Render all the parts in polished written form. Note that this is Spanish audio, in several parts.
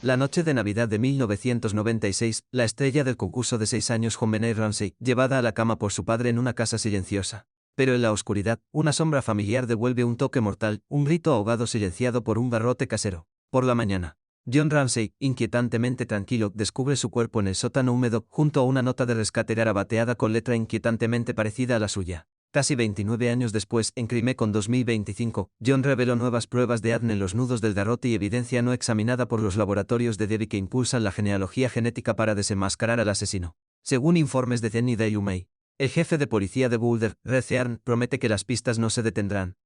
La noche de Navidad de 1996, la estrella del concurso de 6 años JonBenet Ramsey, llevada a la cama por su padre en una casa silenciosa. Pero en la oscuridad, una sombra familiar devuelve un toque mortal, un grito ahogado silenciado por un garrote casero. Por la mañana, John Ramsey, inquietantemente tranquilo, descubre su cuerpo en el sótano húmedo, junto a una nota de rescate garabateada con letra inquietantemente parecida a la suya. Casi 29 años después, en CrimeCon 2025, John reveló nuevas pruebas de ADN en los nudos del garrote y evidencia no examinada por los laboratorios de Derry que impulsan la genealogía genética para desenmascarar al asesino. Según informes de The Daily Mail, el jefe de policía de Boulder, Red Earn, promete que las pistas no se detendrán.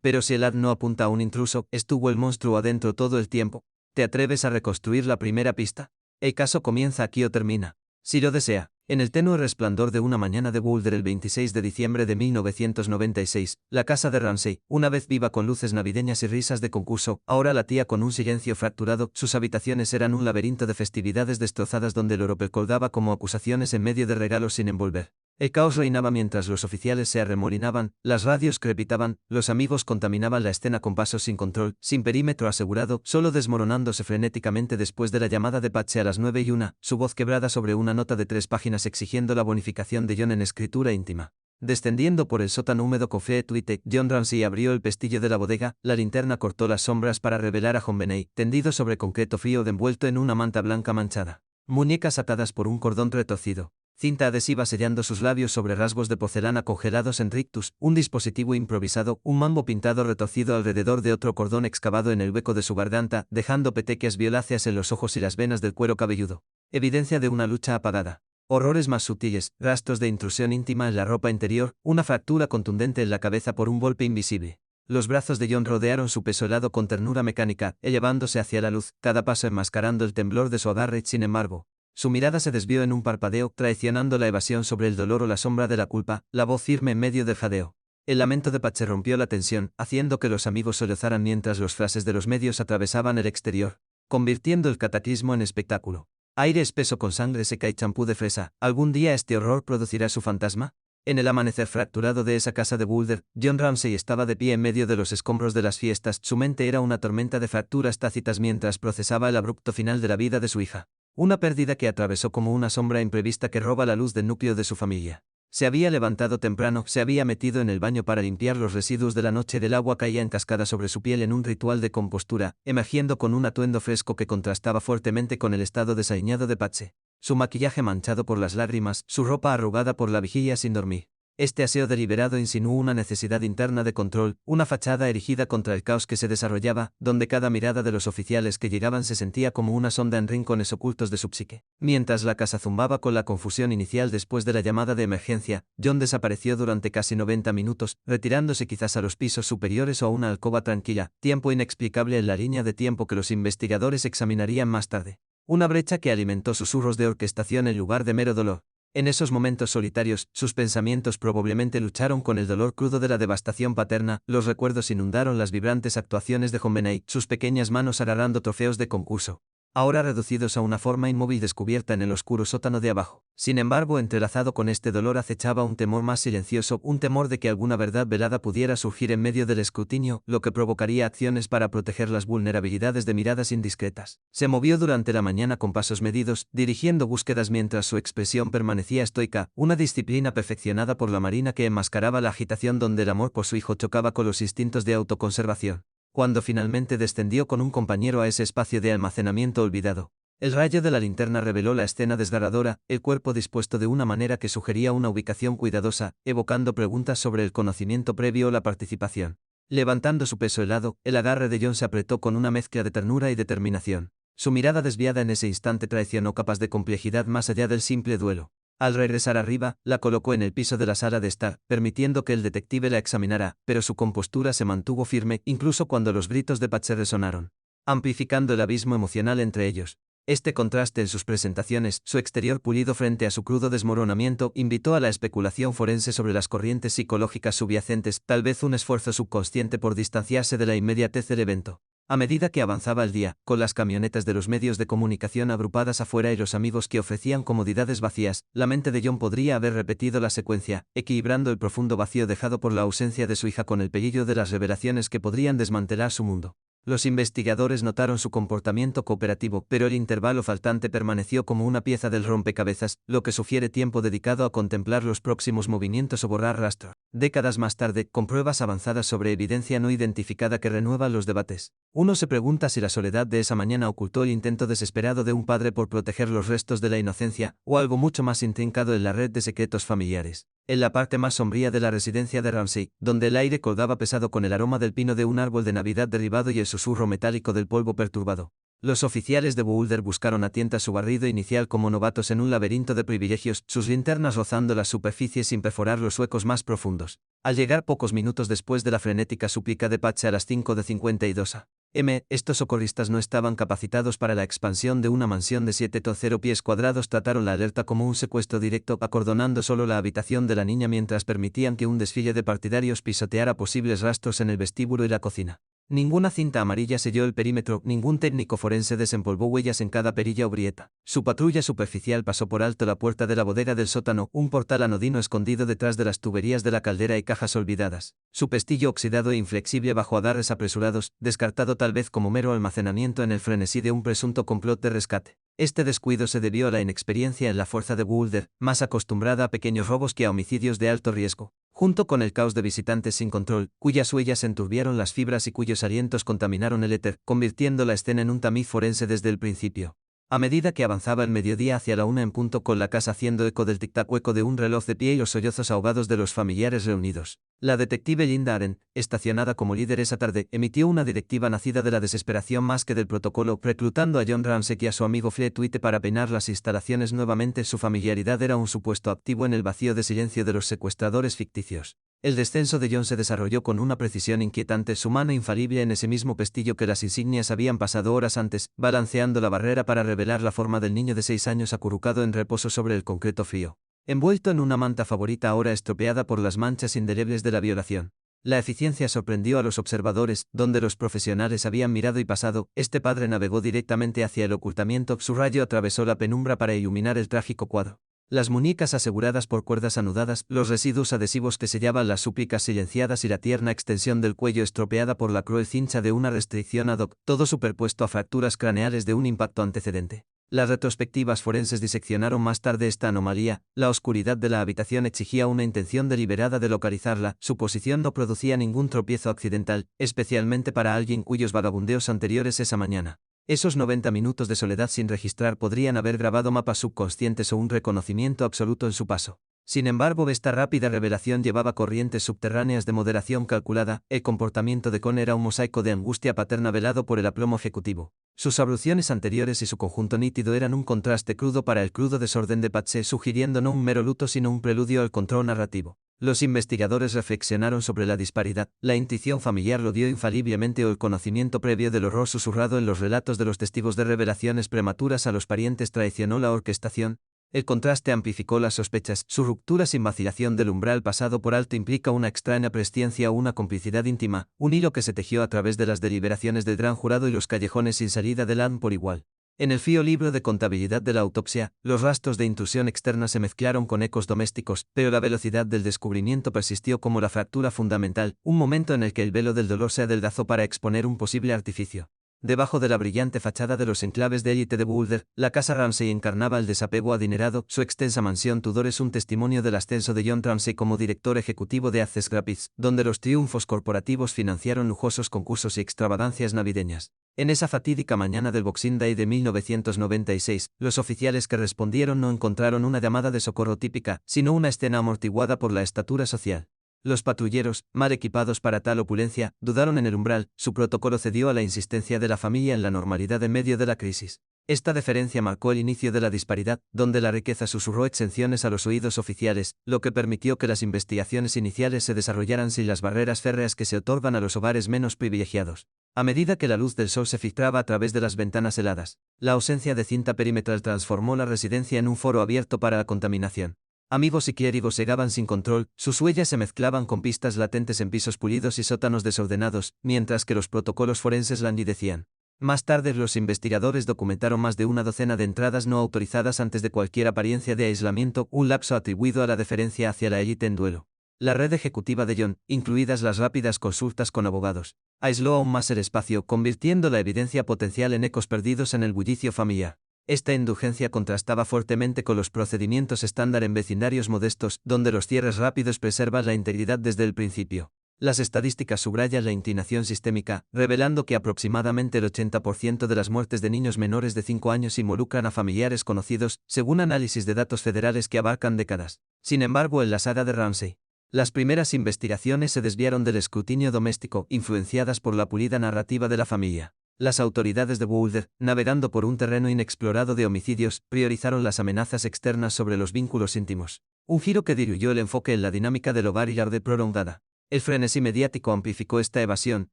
Pero si el ADN no apunta a un intruso, ¿estuvo el monstruo adentro todo el tiempo? ¿Te atreves a reconstruir la primera pista? ¿El caso comienza aquí o termina? Si lo desea. En el tenue resplandor de una mañana de Boulder el 26 de diciembre de 1996, la casa de Ramsey, una vez viva con luces navideñas y risas de concurso, ahora latía con un silencio fracturado. Sus habitaciones eran un laberinto de festividades destrozadas donde el oro colgaba como acusaciones en medio de regalos sin envolver. El caos reinaba mientras los oficiales se arremolinaban, las radios crepitaban, los amigos contaminaban la escena con pasos sin control, sin perímetro asegurado, solo desmoronándose frenéticamente después de la llamada de Patsy a las 9:01, su voz quebrada sobre una nota de 3 páginas exigiendo la bonificación de John en escritura íntima. Descendiendo por el sótano húmedo con Tweete, John Ramsey abrió el pestillo de la bodega, la linterna cortó las sombras para revelar a JonBenet, tendido sobre concreto frío envuelto en una manta blanca manchada. Muñecas atadas por un cordón retorcido. Cinta adhesiva sellando sus labios sobre rasgos de porcelana congelados en rictus, un dispositivo improvisado, un mambo pintado retorcido alrededor de otro cordón excavado en el hueco de su garganta, dejando petequias violáceas en los ojos y las venas del cuero cabelludo. Evidencia de una lucha apagada. Horrores más sutiles, rastros de intrusión íntima en la ropa interior, una fractura contundente en la cabeza por un golpe invisible. Los brazos de John rodearon su peso helado con ternura mecánica, elevándose hacia la luz, cada paso enmascarando el temblor de su agarre. Sin embargo, su mirada se desvió en un parpadeo, traicionando la evasión sobre el dolor o la sombra de la culpa, la voz firme en medio del jadeo. El lamento de Patsy rompió la tensión, haciendo que los amigos sollozaran mientras los flashes de los medios atravesaban el exterior, convirtiendo el cataclismo en espectáculo. Aire espeso con sangre seca y champú de fresa, ¿algún día este horror producirá su fantasma? En el amanecer fracturado de esa casa de Boulder, John Ramsey estaba de pie en medio de los escombros de las fiestas, su mente era una tormenta de fracturas tácitas mientras procesaba el abrupto final de la vida de su hija. Una pérdida que atravesó como una sombra imprevista que roba la luz del núcleo de su familia. Se había levantado temprano, se había metido en el baño para limpiar los residuos de la noche y el agua caía en cascada sobre su piel en un ritual de compostura, emergiendo con un atuendo fresco que contrastaba fuertemente con el estado desaliñado de Patsy. Su maquillaje manchado por las lágrimas, su ropa arrugada por la vigilia sin dormir. Este aseo deliberado insinuó una necesidad interna de control, una fachada erigida contra el caos que se desarrollaba, donde cada mirada de los oficiales que llegaban se sentía como una sonda en rincones ocultos de su psique. Mientras la casa zumbaba con la confusión inicial después de la llamada de emergencia, John desapareció durante casi 90 minutos, retirándose quizás a los pisos superiores o a una alcoba tranquila, tiempo inexplicable en la línea de tiempo que los investigadores examinarían más tarde. Una brecha que alimentó susurros de orquestación en lugar de mero dolor. En esos momentos solitarios, sus pensamientos probablemente lucharon con el dolor crudo de la devastación paterna, los recuerdos inundaron las vibrantes actuaciones de JonBenet, sus pequeñas manos arrastrando trofeos de concurso, ahora reducidos a una forma inmóvil descubierta en el oscuro sótano de abajo. Sin embargo, entrelazado con este dolor acechaba un temor más silencioso, un temor de que alguna verdad velada pudiera surgir en medio del escrutinio, lo que provocaría acciones para proteger las vulnerabilidades de miradas indiscretas. Se movió durante la mañana con pasos medidos, dirigiendo búsquedas mientras su expresión permanecía estoica, una disciplina perfeccionada por la marina que enmascaraba la agitación donde el amor por su hijo chocaba con los instintos de autoconservación. Cuando finalmente descendió con un compañero a ese espacio de almacenamiento olvidado, el rayo de la linterna reveló la escena desgarradora, el cuerpo dispuesto de una manera que sugería una ubicación cuidadosa, evocando preguntas sobre el conocimiento previo o la participación. Levantando su peso helado, el agarre de John se apretó con una mezcla de ternura y determinación. Su mirada desviada en ese instante traicionó capas de complejidad más allá del simple duelo. Al regresar arriba, la colocó en el piso de la sala de estar, permitiendo que el detective la examinara, pero su compostura se mantuvo firme incluso cuando los gritos de Patsy resonaron, amplificando el abismo emocional entre ellos. Este contraste en sus presentaciones, su exterior pulido frente a su crudo desmoronamiento, invitó a la especulación forense sobre las corrientes psicológicas subyacentes, tal vez un esfuerzo subconsciente por distanciarse de la inmediatez del evento. A medida que avanzaba el día, con las camionetas de los medios de comunicación agrupadas afuera y los amigos que ofrecían comodidades vacías, la mente de John podría haber repetido la secuencia, equilibrando el profundo vacío dejado por la ausencia de su hija con el peligro de las revelaciones que podrían desmantelar su mundo. Los investigadores notaron su comportamiento cooperativo, pero el intervalo faltante permaneció como una pieza del rompecabezas, lo que sugiere tiempo dedicado a contemplar los próximos movimientos o borrar rastros. Décadas más tarde, con pruebas avanzadas sobre evidencia no identificada que renuevan los debates, uno se pregunta si la soledad de esa mañana ocultó el intento desesperado de un padre por proteger los restos de la inocencia, o algo mucho más intrincado en la red de secretos familiares. En la parte más sombría de la residencia de Ramsay, donde el aire colgaba pesado con el aroma del pino de un árbol de Navidad derribado y el susurro metálico del polvo perturbado, los oficiales de Boulder buscaron a tientas su barrido inicial como novatos en un laberinto de privilegios, sus linternas rozando la superficie sin perforar los huecos más profundos. Al llegar pocos minutos después de la frenética súplica de Patch a las 5:52 a.m., estos socorristas no estaban capacitados para la expansión de una mansión de 7,0 pies cuadrados. Trataron la alerta como un secuestro directo, acordonando solo la habitación de la niña mientras permitían que un desfile de partidarios pisoteara posibles rastros en el vestíbulo y la cocina. Ninguna cinta amarilla selló el perímetro, ningún técnico forense desempolvó huellas en cada perilla o grieta. Su patrulla superficial pasó por alto la puerta de la bodega del sótano, un portal anodino escondido detrás de las tuberías de la caldera y cajas olvidadas. Su pestillo oxidado e inflexible bajo adarres apresurados, descartado tal vez como mero almacenamiento en el frenesí de un presunto complot de rescate. Este descuido se debió a la inexperiencia en la fuerza de Boulder, más acostumbrada a pequeños robos que a homicidios de alto riesgo, junto con el caos de visitantes sin control, cuyas huellas enturbiaron las fibras y cuyos alientos contaminaron el éter, convirtiendo la escena en un tamiz forense desde el principio. A medida que avanzaba el mediodía hacia la 1 en punto, con la casa haciendo eco del tic-tac hueco de un reloj de pie y los sollozos ahogados de los familiares reunidos, la detective Linda Aren, estacionada como líder esa tarde, emitió una directiva nacida de la desesperación más que del protocolo, reclutando a John Ramsay y a su amigo Fleetwood para peinar las instalaciones nuevamente. Su familiaridad era un supuesto activo en el vacío de silencio de los secuestradores ficticios. El descenso de John se desarrolló con una precisión inquietante, su mano infalible en ese mismo pestillo que las insignias habían pasado horas antes, balanceando la barrera para revelar la forma del niño de 6 años acurrucado en reposo sobre el concreto frío, envuelto en una manta favorita ahora estropeada por las manchas indelebles de la violación. La eficiencia sorprendió a los observadores, donde los profesionales habían mirado y pasado. Este padre navegó directamente hacia el ocultamiento, su rayo atravesó la penumbra para iluminar el trágico cuadro. Las muñecas aseguradas por cuerdas anudadas, los residuos adhesivos que sellaban las súplicas silenciadas y la tierna extensión del cuello estropeada por la cruel cincha de una restricción ad hoc, todo superpuesto a fracturas craneales de un impacto antecedente. Las retrospectivas forenses diseccionaron más tarde esta anomalía. La oscuridad de la habitación exigía una intención deliberada de localizarla, su posición no producía ningún tropiezo accidental, especialmente para alguien cuyos vagabundeos anteriores esa mañana, esos 90 minutos de soledad sin registrar, podrían haber grabado mapas subconscientes o un reconocimiento absoluto en su paso. Sin embargo, esta rápida revelación llevaba corrientes subterráneas de moderación calculada. El comportamiento de Con era un mosaico de angustia paterna velado por el aplomo ejecutivo. Sus abluciones anteriores y su conjunto nítido eran un contraste crudo para el crudo desorden de Patsy, sugiriendo no un mero luto sino un preludio al control narrativo. Los investigadores reflexionaron sobre la disparidad. La intuición familiar lo dio infaliblemente, o el conocimiento previo del horror susurrado en los relatos de los testigos de revelaciones prematuras a los parientes traicionó la orquestación. El contraste amplificó las sospechas. Su ruptura sin vacilación del umbral pasado por alto implica una extraña presciencia o una complicidad íntima, un hilo que se tejió a través de las deliberaciones del gran jurado y los callejones sin salida de Land por igual. En el frío libro de contabilidad de la autopsia, los rastros de intrusión externa se mezclaron con ecos domésticos, pero la velocidad del descubrimiento persistió como la fractura fundamental, un momento en el que el velo del dolor se adelgazó para exponer un posible artificio. Debajo de la brillante fachada de los enclaves de élite de Boulder, la casa Ramsay encarnaba el desapego adinerado. Su extensa mansión Tudor es un testimonio del ascenso de John Ramsay como director ejecutivo de Access Graphics, donde los triunfos corporativos financiaron lujosos concursos y extravagancias navideñas. En esa fatídica mañana del Boxing Day de 1996, los oficiales que respondieron no encontraron una llamada de socorro típica, sino una escena amortiguada por la estatura social. Los patrulleros, mal equipados para tal opulencia, dudaron en el umbral. Su protocolo cedió a la insistencia de la familia en la normalidad en medio de la crisis. Esta deferencia marcó el inicio de la disparidad, donde la riqueza susurró exenciones a los oídos oficiales, lo que permitió que las investigaciones iniciales se desarrollaran sin las barreras férreas que se otorgan a los hogares menos privilegiados. A medida que la luz del sol se filtraba a través de las ventanas heladas, la ausencia de cinta perimetral transformó la residencia en un foro abierto para la contaminación. Amigos y clérigos llegaban sin control, sus huellas se mezclaban con pistas latentes en pisos pulidos y sótanos desordenados, mientras que los protocolos forenses languidecían. Más tarde los investigadores documentaron más de una docena de entradas no autorizadas antes de cualquier apariencia de aislamiento, un lapso atribuido a la deferencia hacia la élite en duelo. La red ejecutiva de John, incluidas las rápidas consultas con abogados, aisló aún más el espacio, convirtiendo la evidencia potencial en ecos perdidos en el bullicio familiar. Esta indulgencia contrastaba fuertemente con los procedimientos estándar en vecindarios modestos, donde los cierres rápidos preservan la integridad desde el principio. Las estadísticas subrayan la inclinación sistémica, revelando que aproximadamente el 80% de las muertes de niños menores de 5 años involucran a familiares conocidos, según análisis de datos federales que abarcan décadas. Sin embargo, en la saga de Ramsey, las primeras investigaciones se desviaron del escrutinio doméstico, influenciadas por la pulida narrativa de la familia. Las autoridades de Boulder, navegando por un terreno inexplorado de homicidios, priorizaron las amenazas externas sobre los vínculos íntimos. Un giro que diluyó el enfoque en la dinámica del hogar y la de prolongada. El frenesí mediático amplificó esta evasión,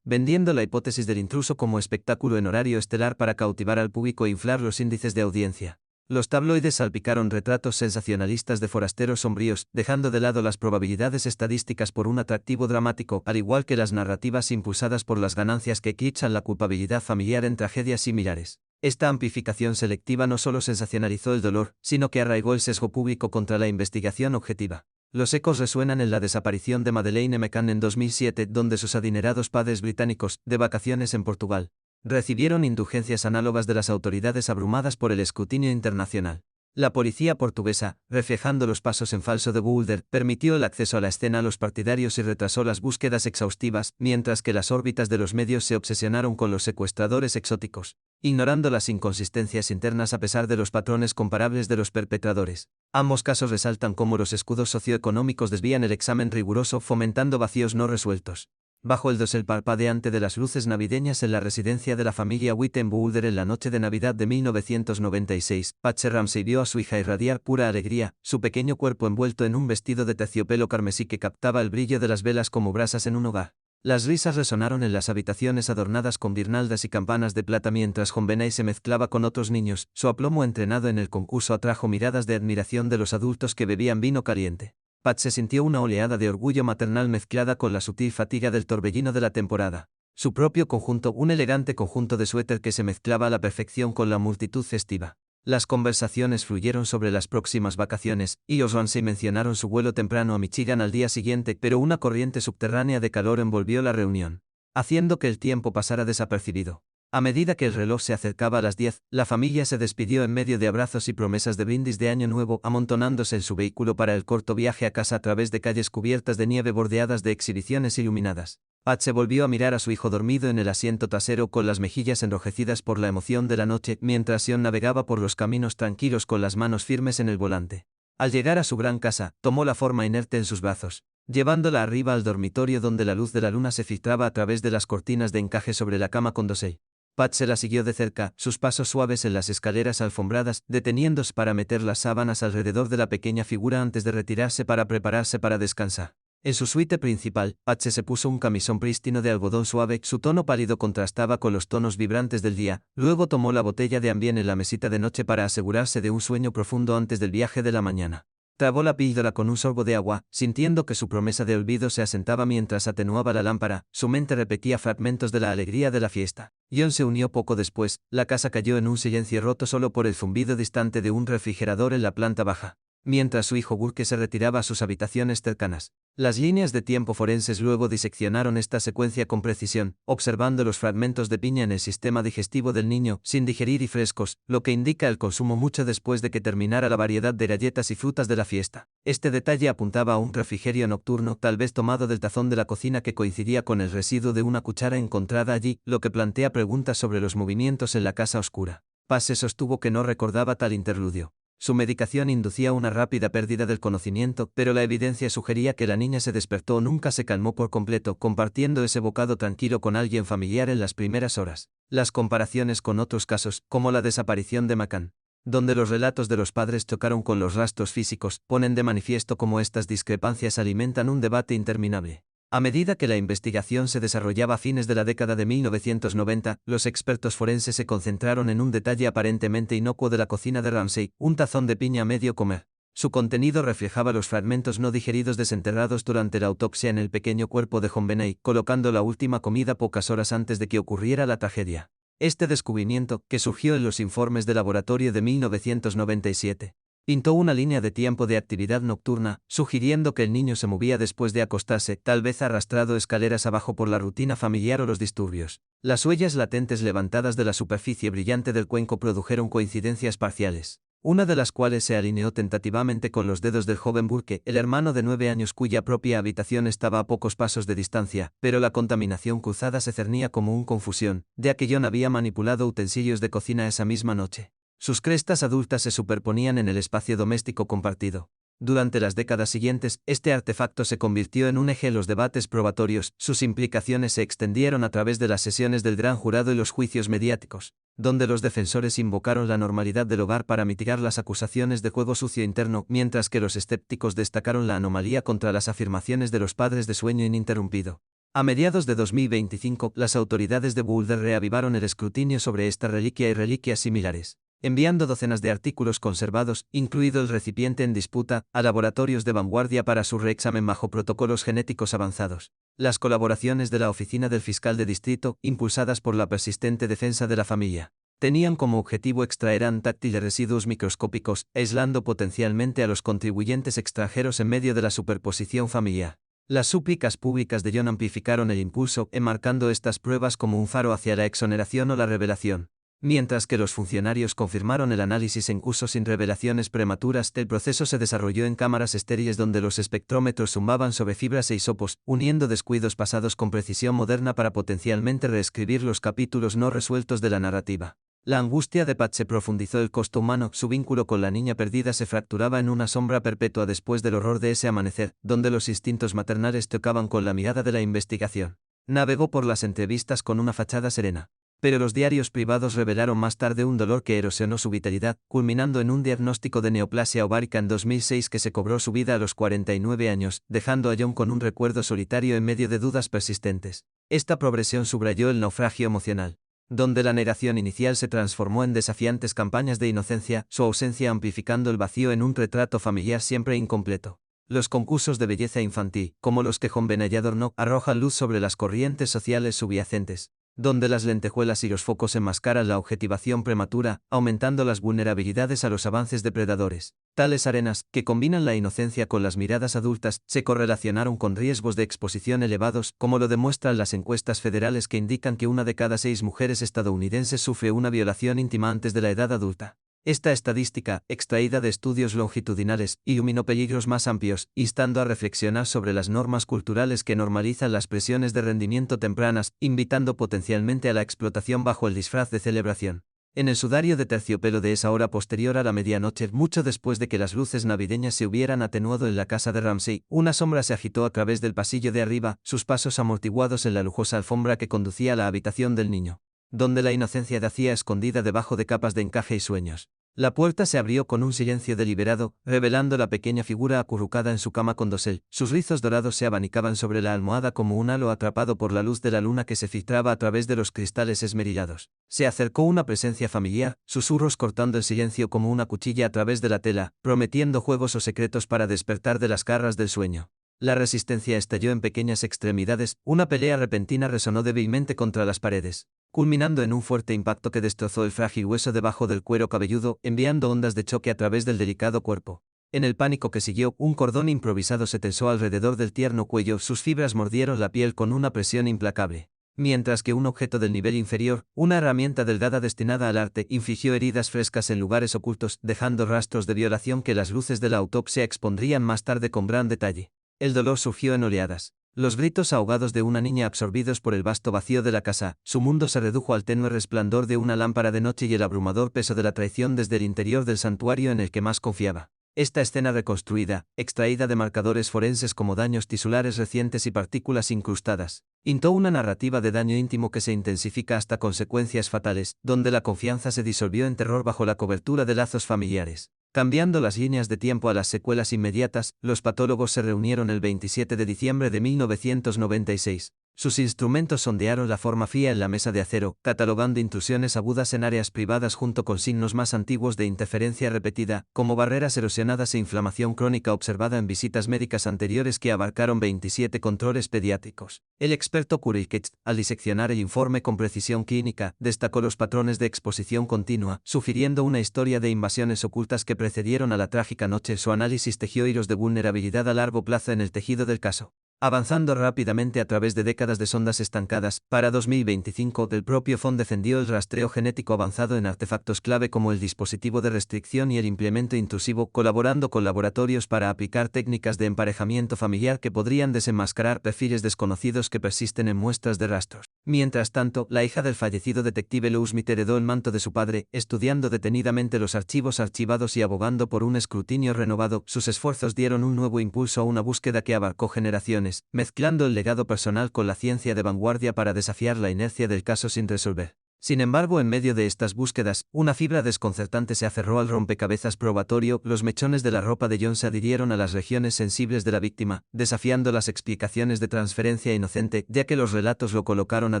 vendiendo la hipótesis del intruso como espectáculo en horario estelar para cautivar al público e inflar los índices de audiencia. Los tabloides salpicaron retratos sensacionalistas de forasteros sombríos, dejando de lado las probabilidades estadísticas por un atractivo dramático, al igual que las narrativas impulsadas por las ganancias que eclipsan la culpabilidad familiar en tragedias similares. Esta amplificación selectiva no solo sensacionalizó el dolor, sino que arraigó el sesgo público contra la investigación objetiva. Los ecos resuenan en la desaparición de Madeleine McCann en 2007, donde sus adinerados padres británicos, de vacaciones en Portugal, recibieron indulgencias análogas de las autoridades abrumadas por el escrutinio internacional. La policía portuguesa, reflejando los pasos en falso de Boulder, permitió el acceso a la escena a los partidarios y retrasó las búsquedas exhaustivas, mientras que las órbitas de los medios se obsesionaron con los secuestradores exóticos, ignorando las inconsistencias internas a pesar de los patrones comparables de los perpetradores. Ambos casos resaltan cómo los escudos socioeconómicos desvían el examen riguroso, fomentando vacíos no resueltos. Bajo el dosel parpadeante de las luces navideñas en la residencia de la familia Witt en Boulder en la noche de Navidad de 1996, Patsy Ramsey vio a su hija irradiar pura alegría, su pequeño cuerpo envuelto en un vestido de terciopelo carmesí que captaba el brillo de las velas como brasas en un hogar. Las risas resonaron en las habitaciones adornadas con guirnaldas y campanas de plata mientras JonBenet se mezclaba con otros niños. Su aplomo entrenado en el concurso atrajo miradas de admiración de los adultos que bebían vino caliente. Pat se sintió una oleada de orgullo maternal mezclada con la sutil fatiga del torbellino de la temporada. Su propio conjunto, un elegante conjunto de suéter que se mezclaba a la perfección con la multitud festiva. Las conversaciones fluyeron sobre las próximas vacaciones, y los Ramsey mencionaron su vuelo temprano a Michigan al día siguiente, pero una corriente subterránea de calor envolvió la reunión, haciendo que el tiempo pasara desapercibido. A medida que el reloj se acercaba a las 10, la familia se despidió en medio de abrazos y promesas de brindis de Año Nuevo, amontonándose en su vehículo para el corto viaje a casa a través de calles cubiertas de nieve bordeadas de exhibiciones iluminadas. Pat se volvió a mirar a su hijo dormido en el asiento trasero con las mejillas enrojecidas por la emoción de la noche, mientras Sion navegaba por los caminos tranquilos con las manos firmes en el volante. Al llegar a su gran casa, tomó la forma inerte en sus brazos, llevándola arriba al dormitorio donde la luz de la luna se filtraba a través de las cortinas de encaje sobre la cama con dosel. Pat se la siguió de cerca, sus pasos suaves en las escaleras alfombradas, deteniéndose para meter las sábanas alrededor de la pequeña figura antes de retirarse para prepararse para descansar. En su suite principal, Pat se puso un camisón prístino de algodón suave, su tono pálido contrastaba con los tonos vibrantes del día, luego tomó la botella de Ambien en la mesita de noche para asegurarse de un sueño profundo antes del viaje de la mañana. Tragó la píldora con un sorbo de agua, sintiendo que su promesa de olvido se asentaba mientras atenuaba la lámpara, su mente repetía fragmentos de la alegría de la fiesta. John se unió poco después, la casa cayó en un silencio roto solo por el zumbido distante de un refrigerador en la planta baja, mientras su hijo Burke se retiraba a sus habitaciones cercanas. Las líneas de tiempo forenses luego diseccionaron esta secuencia con precisión, observando los fragmentos de piña en el sistema digestivo del niño, sin digerir y frescos, lo que indica el consumo mucho después de que terminara la variedad de galletas y frutas de la fiesta. Este detalle apuntaba a un refrigerio nocturno, tal vez tomado del tazón de la cocina que coincidía con el residuo de una cuchara encontrada allí, lo que plantea preguntas sobre los movimientos en la casa oscura. Pase sostuvo que no recordaba tal interludio. Su medicación inducía una rápida pérdida del conocimiento, pero la evidencia sugería que la niña se despertó o nunca se calmó por completo, compartiendo ese bocado tranquilo con alguien familiar en las primeras horas. Las comparaciones con otros casos, como la desaparición de McCann, donde los relatos de los padres chocaron con los rastros físicos, ponen de manifiesto cómo estas discrepancias alimentan un debate interminable. A medida que la investigación se desarrollaba a fines de la década de 1990, los expertos forenses se concentraron en un detalle aparentemente inocuo de la cocina de Ramsey, un tazón de piña a medio comer. Su contenido reflejaba los fragmentos no digeridos desenterrados durante la autopsia en el pequeño cuerpo de JonBenet, colocando la última comida pocas horas antes de que ocurriera la tragedia. Este descubrimiento, que surgió en los informes de laboratorio de 1997, Pintó una línea de tiempo de actividad nocturna, sugiriendo que el niño se movía después de acostarse, tal vez arrastrado escaleras abajo por la rutina familiar o los disturbios. Las huellas latentes levantadas de la superficie brillante del cuenco produjeron coincidencias parciales, una de las cuales se alineó tentativamente con los dedos del joven Burke, el hermano de 9 años cuya propia habitación estaba a pocos pasos de distancia, pero la contaminación cruzada se cernía como una confusión, de que John había manipulado utensilios de cocina esa misma noche. Sus crestas adultas se superponían en el espacio doméstico compartido. Durante las décadas siguientes, este artefacto se convirtió en un eje en los debates probatorios, sus implicaciones se extendieron a través de las sesiones del gran jurado y los juicios mediáticos, donde los defensores invocaron la normalidad del hogar para mitigar las acusaciones de juego sucio interno, mientras que los escépticos destacaron la anomalía contra las afirmaciones de los padres de sueño ininterrumpido. A mediados de 2025, las autoridades de Boulder reavivaron el escrutinio sobre esta reliquia y reliquias similares, enviando docenas de artículos conservados, incluido el recipiente en disputa, a laboratorios de vanguardia para su reexamen bajo protocolos genéticos avanzados. Las colaboraciones de la Oficina del Fiscal de Distrito, impulsadas por la persistente defensa de la familia, tenían como objetivo extraer táctiles residuos microscópicos, aislando potencialmente a los contribuyentes extranjeros en medio de la superposición familiar. Las súplicas públicas de John amplificaron el impulso, enmarcando estas pruebas como un faro hacia la exoneración o la revelación. Mientras que los funcionarios confirmaron el análisis en curso sin revelaciones prematuras, el proceso se desarrolló en cámaras estériles donde los espectrómetros zumbaban sobre fibras e hisopos, uniendo descuidos pasados con precisión moderna para potencialmente reescribir los capítulos no resueltos de la narrativa. La angustia de Pat se profundizó el costo humano, su vínculo con la niña perdida se fracturaba en una sombra perpetua después del horror de ese amanecer, donde los instintos maternales tocaban con la mirada de la investigación. Navegó por las entrevistas con una fachada serena. Pero los diarios privados revelaron más tarde un dolor que erosionó su vitalidad, culminando en un diagnóstico de neoplasia ovárica en 2006 que se cobró su vida a los 49 años, dejando a John con un recuerdo solitario en medio de dudas persistentes. Esta progresión subrayó el naufragio emocional, donde la negación inicial se transformó en desafiantes campañas de inocencia, su ausencia amplificando el vacío en un retrato familiar siempre incompleto. Los concursos de belleza infantil, como los que John Benet adornó, arrojan luz sobre las corrientes sociales subyacentes, donde las lentejuelas y los focos enmascaran la objetivación prematura, aumentando las vulnerabilidades a los avances depredadores. Tales arenas, que combinan la inocencia con las miradas adultas, se correlacionaron con riesgos de exposición elevados, como lo demuestran las encuestas federales que indican que 1 de cada 6 mujeres estadounidenses sufre una violación íntima antes de la edad adulta. Esta estadística, extraída de estudios longitudinales, iluminó peligros más amplios, instando a reflexionar sobre las normas culturales que normalizan las presiones de rendimiento tempranas, invitando potencialmente a la explotación bajo el disfraz de celebración. En el sudario de terciopelo de esa hora posterior a la medianoche, mucho después de que las luces navideñas se hubieran atenuado en la casa de Ramsey, una sombra se agitó a través del pasillo de arriba, sus pasos amortiguados en la lujosa alfombra que conducía a la habitación del niño, donde la inocencia yacía escondida debajo de capas de encaje y sueños. La puerta se abrió con un silencio deliberado, revelando la pequeña figura acurrucada en su cama con dosel. Sus rizos dorados se abanicaban sobre la almohada como un halo atrapado por la luz de la luna que se filtraba a través de los cristales esmerilados. Se acercó una presencia familiar, susurros cortando el silencio como una cuchilla a través de la tela, prometiendo juegos o secretos para despertar de las garras del sueño. La resistencia estalló en pequeñas extremidades, una pelea repentina resonó débilmente contra las paredes, culminando en un fuerte impacto que destrozó el frágil hueso debajo del cuero cabelludo, enviando ondas de choque a través del delicado cuerpo. En el pánico que siguió, un cordón improvisado se tensó alrededor del tierno cuello, sus fibras mordieron la piel con una presión implacable. Mientras que un objeto del nivel inferior, una herramienta delgada destinada al arte, infligió heridas frescas en lugares ocultos, dejando rastros de violación que las luces de la autopsia expondrían más tarde con gran detalle. El dolor surgió en oleadas. Los gritos ahogados de una niña absorbidos por el vasto vacío de la casa, su mundo se redujo al tenue resplandor de una lámpara de noche y el abrumador peso de la traición desde el interior del santuario en el que más confiaba. Esta escena reconstruida, extraída de marcadores forenses como daños tisulares recientes y partículas incrustadas, pintó una narrativa de daño íntimo que se intensifica hasta consecuencias fatales, donde la confianza se disolvió en terror bajo la cobertura de lazos familiares. Cambiando las líneas de tiempo a las secuelas inmediatas, los patólogos se reunieron el 27 de diciembre de 1996. Sus instrumentos sondearon la forma fría en la mesa de acero, catalogando intrusiones agudas en áreas privadas junto con signos más antiguos de interferencia repetida, como barreras erosionadas e inflamación crónica observada en visitas médicas anteriores que abarcaron 27 controles pediátricos. El experto Kurikets, al diseccionar el informe con precisión clínica, destacó los patrones de exposición continua, sugiriendo una historia de invasiones ocultas que precedieron a la trágica noche. Su análisis tejió hilos de vulnerabilidad a largo plazo en el tejido del caso. Avanzando rápidamente a través de décadas de sondas estancadas, para 2025 el propio FON defendió el rastreo genético avanzado en artefactos clave como el dispositivo de restricción y el implemento intrusivo, colaborando con laboratorios para aplicar técnicas de emparejamiento familiar que podrían desenmascarar perfiles desconocidos que persisten en muestras de rastros. Mientras tanto, la hija del fallecido detective Lou Smith heredó el manto de su padre, estudiando detenidamente los archivos archivados y abogando por un escrutinio renovado. Sus esfuerzos dieron un nuevo impulso a una búsqueda que abarcó generaciones, mezclando el legado personal con la ciencia de vanguardia para desafiar la inercia del caso sin resolver. Sin embargo, en medio de estas búsquedas, una fibra desconcertante se aferró al rompecabezas probatorio. Los mechones de la ropa de John se adhirieron a las regiones sensibles de la víctima, desafiando las explicaciones de transferencia inocente, ya que los relatos lo colocaron a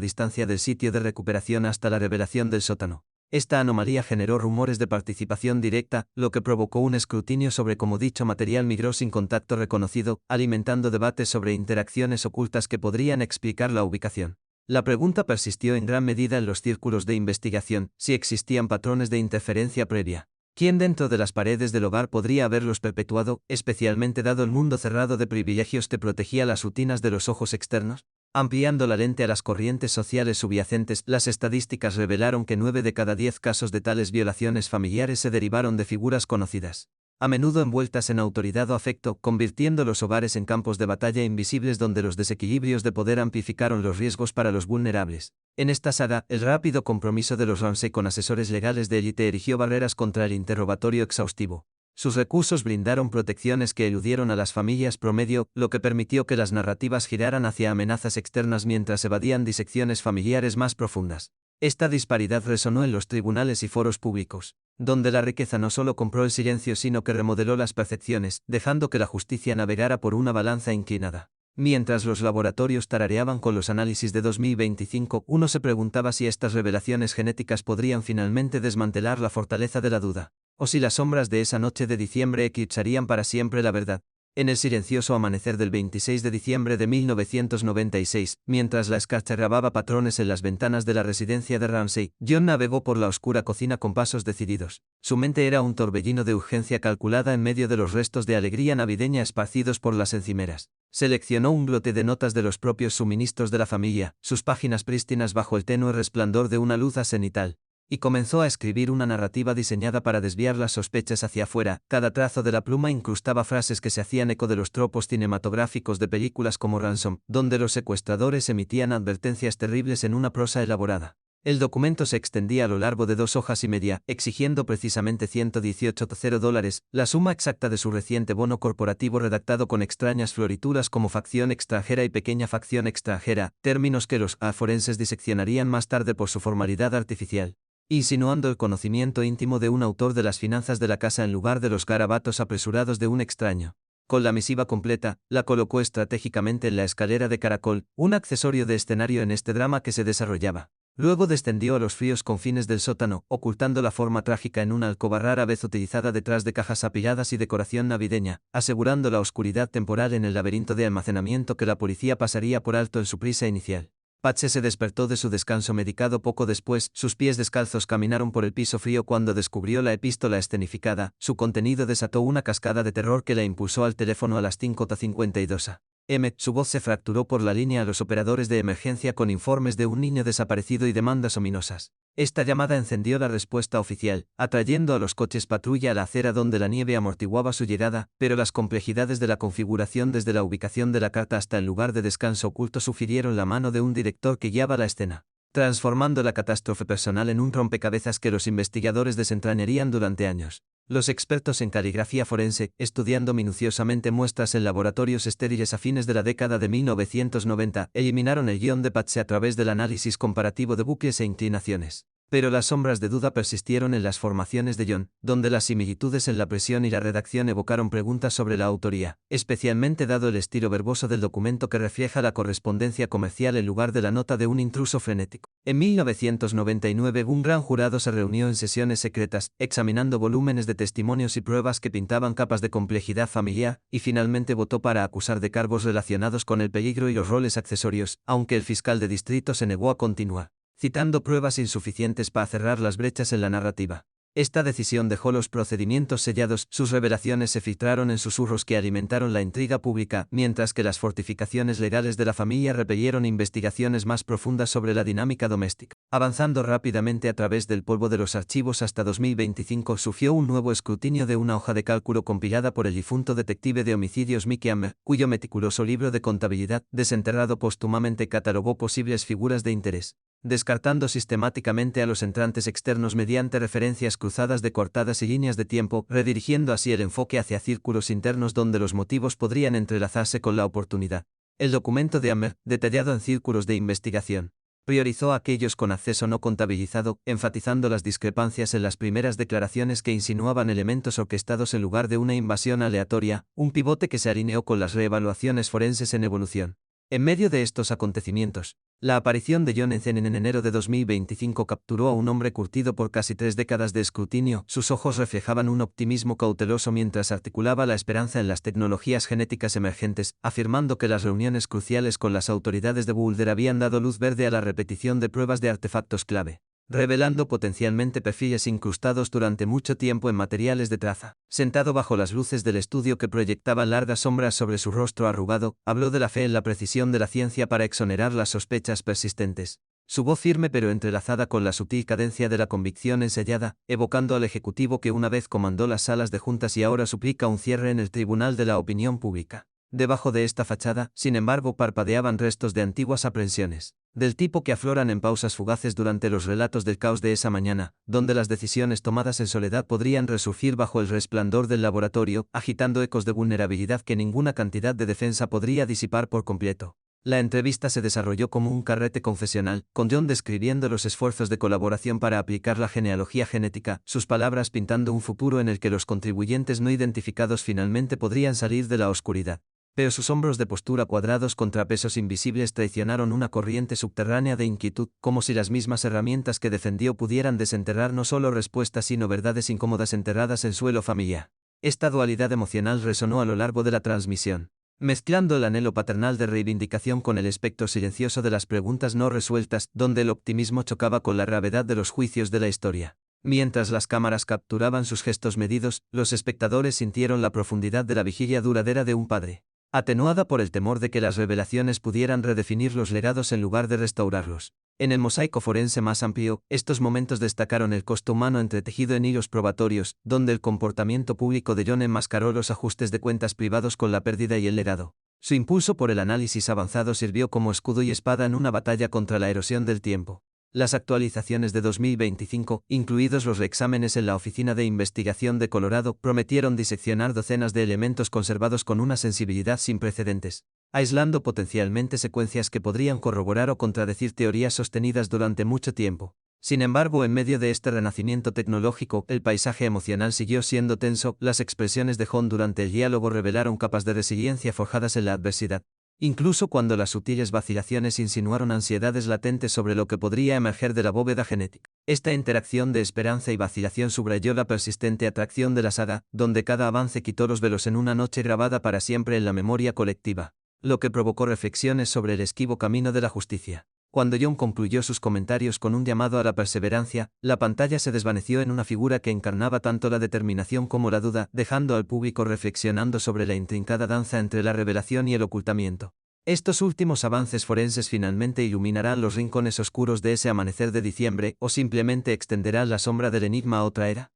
distancia del sitio de recuperación hasta la revelación del sótano. Esta anomalía generó rumores de participación directa, lo que provocó un escrutinio sobre cómo dicho material migró sin contacto reconocido, alimentando debates sobre interacciones ocultas que podrían explicar la ubicación. La pregunta persistió en gran medida en los círculos de investigación, si existían patrones de interferencia previa. ¿Quién dentro de las paredes del hogar podría haberlos perpetuado, especialmente dado el mundo cerrado de privilegios que protegía las rutinas de los ojos externos? Ampliando la lente a las corrientes sociales subyacentes, las estadísticas revelaron que 9 de cada 10 casos de tales violaciones familiares se derivaron de figuras conocidas, a menudo envueltas en autoridad o afecto, convirtiendo los hogares en campos de batalla invisibles donde los desequilibrios de poder amplificaron los riesgos para los vulnerables. En esta saga, el rápido compromiso de los Ramsey con asesores legales de élite erigió barreras contra el interrogatorio exhaustivo. Sus recursos brindaron protecciones que eludieron a las familias promedio, lo que permitió que las narrativas giraran hacia amenazas externas mientras evadían disecciones familiares más profundas. Esta disparidad resonó en los tribunales y foros públicos, donde la riqueza no solo compró el silencio sino que remodeló las percepciones, dejando que la justicia navegara por una balanza inclinada. Mientras los laboratorios tarareaban con los análisis de 2025, uno se preguntaba si estas revelaciones genéticas podrían finalmente desmantelar la fortaleza de la duda, o si las sombras de esa noche de diciembre eclipsarían para siempre la verdad. En el silencioso amanecer del 26 de diciembre de 1996, mientras la escarcha grababa patrones en las ventanas de la residencia de Ramsey, John navegó por la oscura cocina con pasos decididos. Su mente era un torbellino de urgencia calculada en medio de los restos de alegría navideña esparcidos por las encimeras. Seleccionó un lote de notas de los propios suministros de la familia, sus páginas prístinas bajo el tenue resplandor de una luz cenital, y comenzó a escribir una narrativa diseñada para desviar las sospechas hacia afuera. Cada trazo de la pluma incrustaba frases que se hacían eco de los tropos cinematográficos de películas como Ransom, donde los secuestradores emitían advertencias terribles en una prosa elaborada. El documento se extendía a lo largo de 2 hojas y media, exigiendo precisamente $118,000, la suma exacta de su reciente bono corporativo redactado con extrañas florituras como facción extranjera y pequeña facción extranjera, términos que los forenses diseccionarían más tarde por su formalidad artificial, insinuando el conocimiento íntimo de un autor de las finanzas de la casa en lugar de los garabatos apresurados de un extraño. Con la misiva completa, la colocó estratégicamente en la escalera de caracol, un accesorio de escenario en este drama que se desarrollaba. Luego descendió a los fríos confines del sótano, ocultando la forma trágica en una alcoba rara vez utilizada detrás de cajas apiladas y decoración navideña, asegurando la oscuridad temporal en el laberinto de almacenamiento que la policía pasaría por alto en su prisa inicial. Patsy se despertó de su descanso medicado poco después. Sus pies descalzos caminaron por el piso frío cuando descubrió la epístola escenificada. Su contenido desató una cascada de terror que la impulsó al teléfono a las 5:52 am. Su voz se fracturó por la línea a los operadores de emergencia con informes de un niño desaparecido y demandas ominosas. Esta llamada encendió la respuesta oficial, atrayendo a los coches patrulla a la acera donde la nieve amortiguaba su llegada, pero las complejidades de la configuración desde la ubicación de la carta hasta el lugar de descanso oculto sugirieron la mano de un director que guiaba la escena, transformando la catástrofe personal en un rompecabezas que los investigadores desentrañarían durante años. Los expertos en caligrafía forense, estudiando minuciosamente muestras en laboratorios estériles a fines de la década de 1990, eliminaron el guión de Patsy a través del análisis comparativo de bucles e inclinaciones. Pero las sombras de duda persistieron en las formaciones de John, donde las similitudes en la presión y la redacción evocaron preguntas sobre la autoría, especialmente dado el estilo verboso del documento que refleja la correspondencia comercial en lugar de la nota de un intruso frenético. En 1999 un gran jurado se reunió en sesiones secretas, examinando volúmenes de testimonios y pruebas que pintaban capas de complejidad familiar, y finalmente votó para acusar de cargos relacionados con el peligro y los roles accesorios, aunque el fiscal de distrito se negó a continuar, citando pruebas insuficientes para cerrar las brechas en la narrativa. Esta decisión dejó los procedimientos sellados, sus revelaciones se filtraron en susurros que alimentaron la intriga pública, mientras que las fortificaciones legales de la familia repelieron investigaciones más profundas sobre la dinámica doméstica. Avanzando rápidamente a través del polvo de los archivos hasta 2025 surgió un nuevo escrutinio de una hoja de cálculo compilada por el difunto detective de homicidios Mickey Hammer, cuyo meticuloso libro de contabilidad, desenterrado póstumamente, catalogó posibles figuras de interés, descartando sistemáticamente a los entrantes externos mediante referencias cruzadas de cortadas y líneas de tiempo, redirigiendo así el enfoque hacia círculos internos donde los motivos podrían entrelazarse con la oportunidad. El documento de Hammer, detallado en círculos de investigación, priorizó a aquellos con acceso no contabilizado, enfatizando las discrepancias en las primeras declaraciones que insinuaban elementos orquestados en lugar de una invasión aleatoria, un pivote que se alineó con las reevaluaciones forenses en evolución. En medio de estos acontecimientos, la aparición de John Encenen en enero de 2025 capturó a un hombre curtido por casi 3 décadas de escrutinio. Sus ojos reflejaban un optimismo cauteloso mientras articulaba la esperanza en las tecnologías genéticas emergentes, afirmando que las reuniones cruciales con las autoridades de Boulder habían dado luz verde a la repetición de pruebas de artefactos clave, revelando potencialmente perfiles incrustados durante mucho tiempo en materiales de traza. Sentado bajo las luces del estudio que proyectaban largas sombras sobre su rostro arrugado, habló de la fe en la precisión de la ciencia para exonerar las sospechas persistentes. Su voz firme pero entrelazada con la sutil cadencia de la convicción ensayada, evocando al ejecutivo que una vez comandó las salas de juntas y ahora suplica un cierre en el tribunal de la opinión pública. Debajo de esta fachada, sin embargo, parpadeaban restos de antiguas aprensiones, del tipo que afloran en pausas fugaces durante los relatos del caos de esa mañana, donde las decisiones tomadas en soledad podrían resurgir bajo el resplandor del laboratorio, agitando ecos de vulnerabilidad que ninguna cantidad de defensa podría disipar por completo. La entrevista se desarrolló como un carrete confesional, con John describiendo los esfuerzos de colaboración para aplicar la genealogía genética, sus palabras pintando un futuro en el que los contribuyentes no identificados finalmente podrían salir de la oscuridad. Pero sus hombros de postura cuadrados contra pesos invisibles traicionaron una corriente subterránea de inquietud, como si las mismas herramientas que defendió pudieran desenterrar no solo respuestas sino verdades incómodas enterradas en suelo familiar. Esta dualidad emocional resonó a lo largo de la transmisión, mezclando el anhelo paternal de reivindicación con el espectro silencioso de las preguntas no resueltas, donde el optimismo chocaba con la gravedad de los juicios de la historia. Mientras las cámaras capturaban sus gestos medidos, los espectadores sintieron la profundidad de la vigilia duradera de un padre, atenuada por el temor de que las revelaciones pudieran redefinir los legados en lugar de restaurarlos. En el mosaico forense más amplio, estos momentos destacaron el costo humano entretejido en hilos probatorios, donde el comportamiento público de John enmascaró los ajustes de cuentas privados con la pérdida y el legado. Su impulso por el análisis avanzado sirvió como escudo y espada en una batalla contra la erosión del tiempo. Las actualizaciones de 2025, incluidos los reexámenes en la Oficina de Investigación de Colorado, prometieron diseccionar docenas de elementos conservados con una sensibilidad sin precedentes, aislando potencialmente secuencias que podrían corroborar o contradecir teorías sostenidas durante mucho tiempo. Sin embargo, en medio de este renacimiento tecnológico, el paisaje emocional siguió siendo tenso. Las expresiones de John durante el diálogo revelaron capas de resiliencia forjadas en la adversidad, incluso cuando las sutiles vacilaciones insinuaron ansiedades latentes sobre lo que podría emerger de la bóveda genética. Esta interacción de esperanza y vacilación subrayó la persistente atracción de la saga, donde cada avance quitó los velos en una noche grabada para siempre en la memoria colectiva, lo que provocó reflexiones sobre el esquivo camino de la justicia. Cuando John concluyó sus comentarios con un llamado a la perseverancia, la pantalla se desvaneció en una figura que encarnaba tanto la determinación como la duda, dejando al público reflexionando sobre la intrincada danza entre la revelación y el ocultamiento. Estos últimos avances forenses finalmente iluminarán los rincones oscuros de ese amanecer de diciembre, o simplemente extenderán la sombra del enigma a otra era.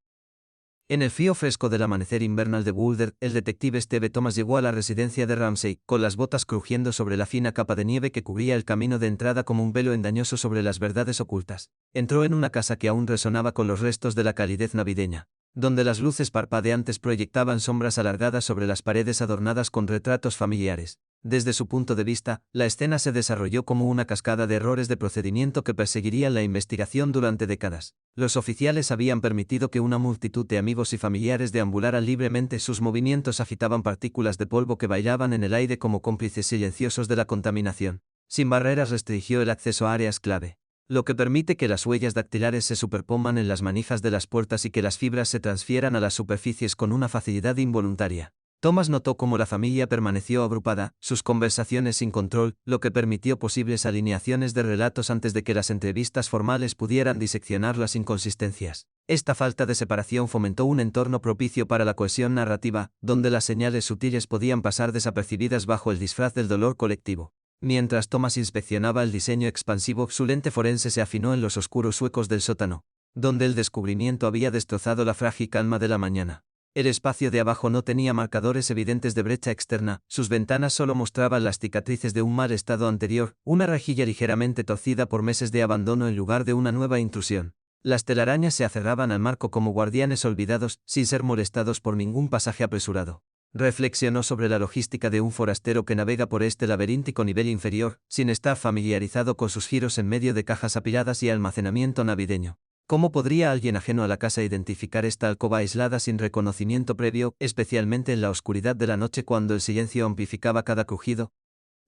En el frío fresco del amanecer invernal de Boulder, el detective Steve Thomas llegó a la residencia de Ramsey, con las botas crujiendo sobre la fina capa de nieve que cubría el camino de entrada como un velo engañoso sobre las verdades ocultas. Entró en una casa que aún resonaba con los restos de la calidez navideña, donde las luces parpadeantes proyectaban sombras alargadas sobre las paredes adornadas con retratos familiares. Desde su punto de vista, la escena se desarrolló como una cascada de errores de procedimiento que perseguirían la investigación durante décadas. Los oficiales habían permitido que una multitud de amigos y familiares deambularan libremente, sus movimientos agitaban partículas de polvo que bailaban en el aire como cómplices silenciosos de la contaminación. Sin barreras restringió el acceso a áreas clave, lo que permite que las huellas dactilares se superpongan en las manijas de las puertas y que las fibras se transfieran a las superficies con una facilidad involuntaria. Thomas notó cómo la familia permaneció agrupada, sus conversaciones sin control, lo que permitió posibles alineaciones de relatos antes de que las entrevistas formales pudieran diseccionar las inconsistencias. Esta falta de separación fomentó un entorno propicio para la cohesión narrativa, donde las señales sutiles podían pasar desapercibidas bajo el disfraz del dolor colectivo. Mientras Thomas inspeccionaba el diseño expansivo, su lente forense se afinó en los oscuros huecos del sótano, donde el descubrimiento había destrozado la frágil calma de la mañana. El espacio de abajo no tenía marcadores evidentes de brecha externa, sus ventanas solo mostraban las cicatrices de un mal estado anterior, una rejilla ligeramente torcida por meses de abandono en lugar de una nueva intrusión. Las telarañas se aferraban al marco como guardianes olvidados, sin ser molestados por ningún pasaje apresurado. Reflexionó sobre la logística de un forastero que navega por este laberíntico nivel inferior, sin estar familiarizado con sus giros en medio de cajas apiladas y almacenamiento navideño. ¿Cómo podría alguien ajeno a la casa identificar esta alcoba aislada sin reconocimiento previo, especialmente en la oscuridad de la noche cuando el silencio amplificaba cada crujido?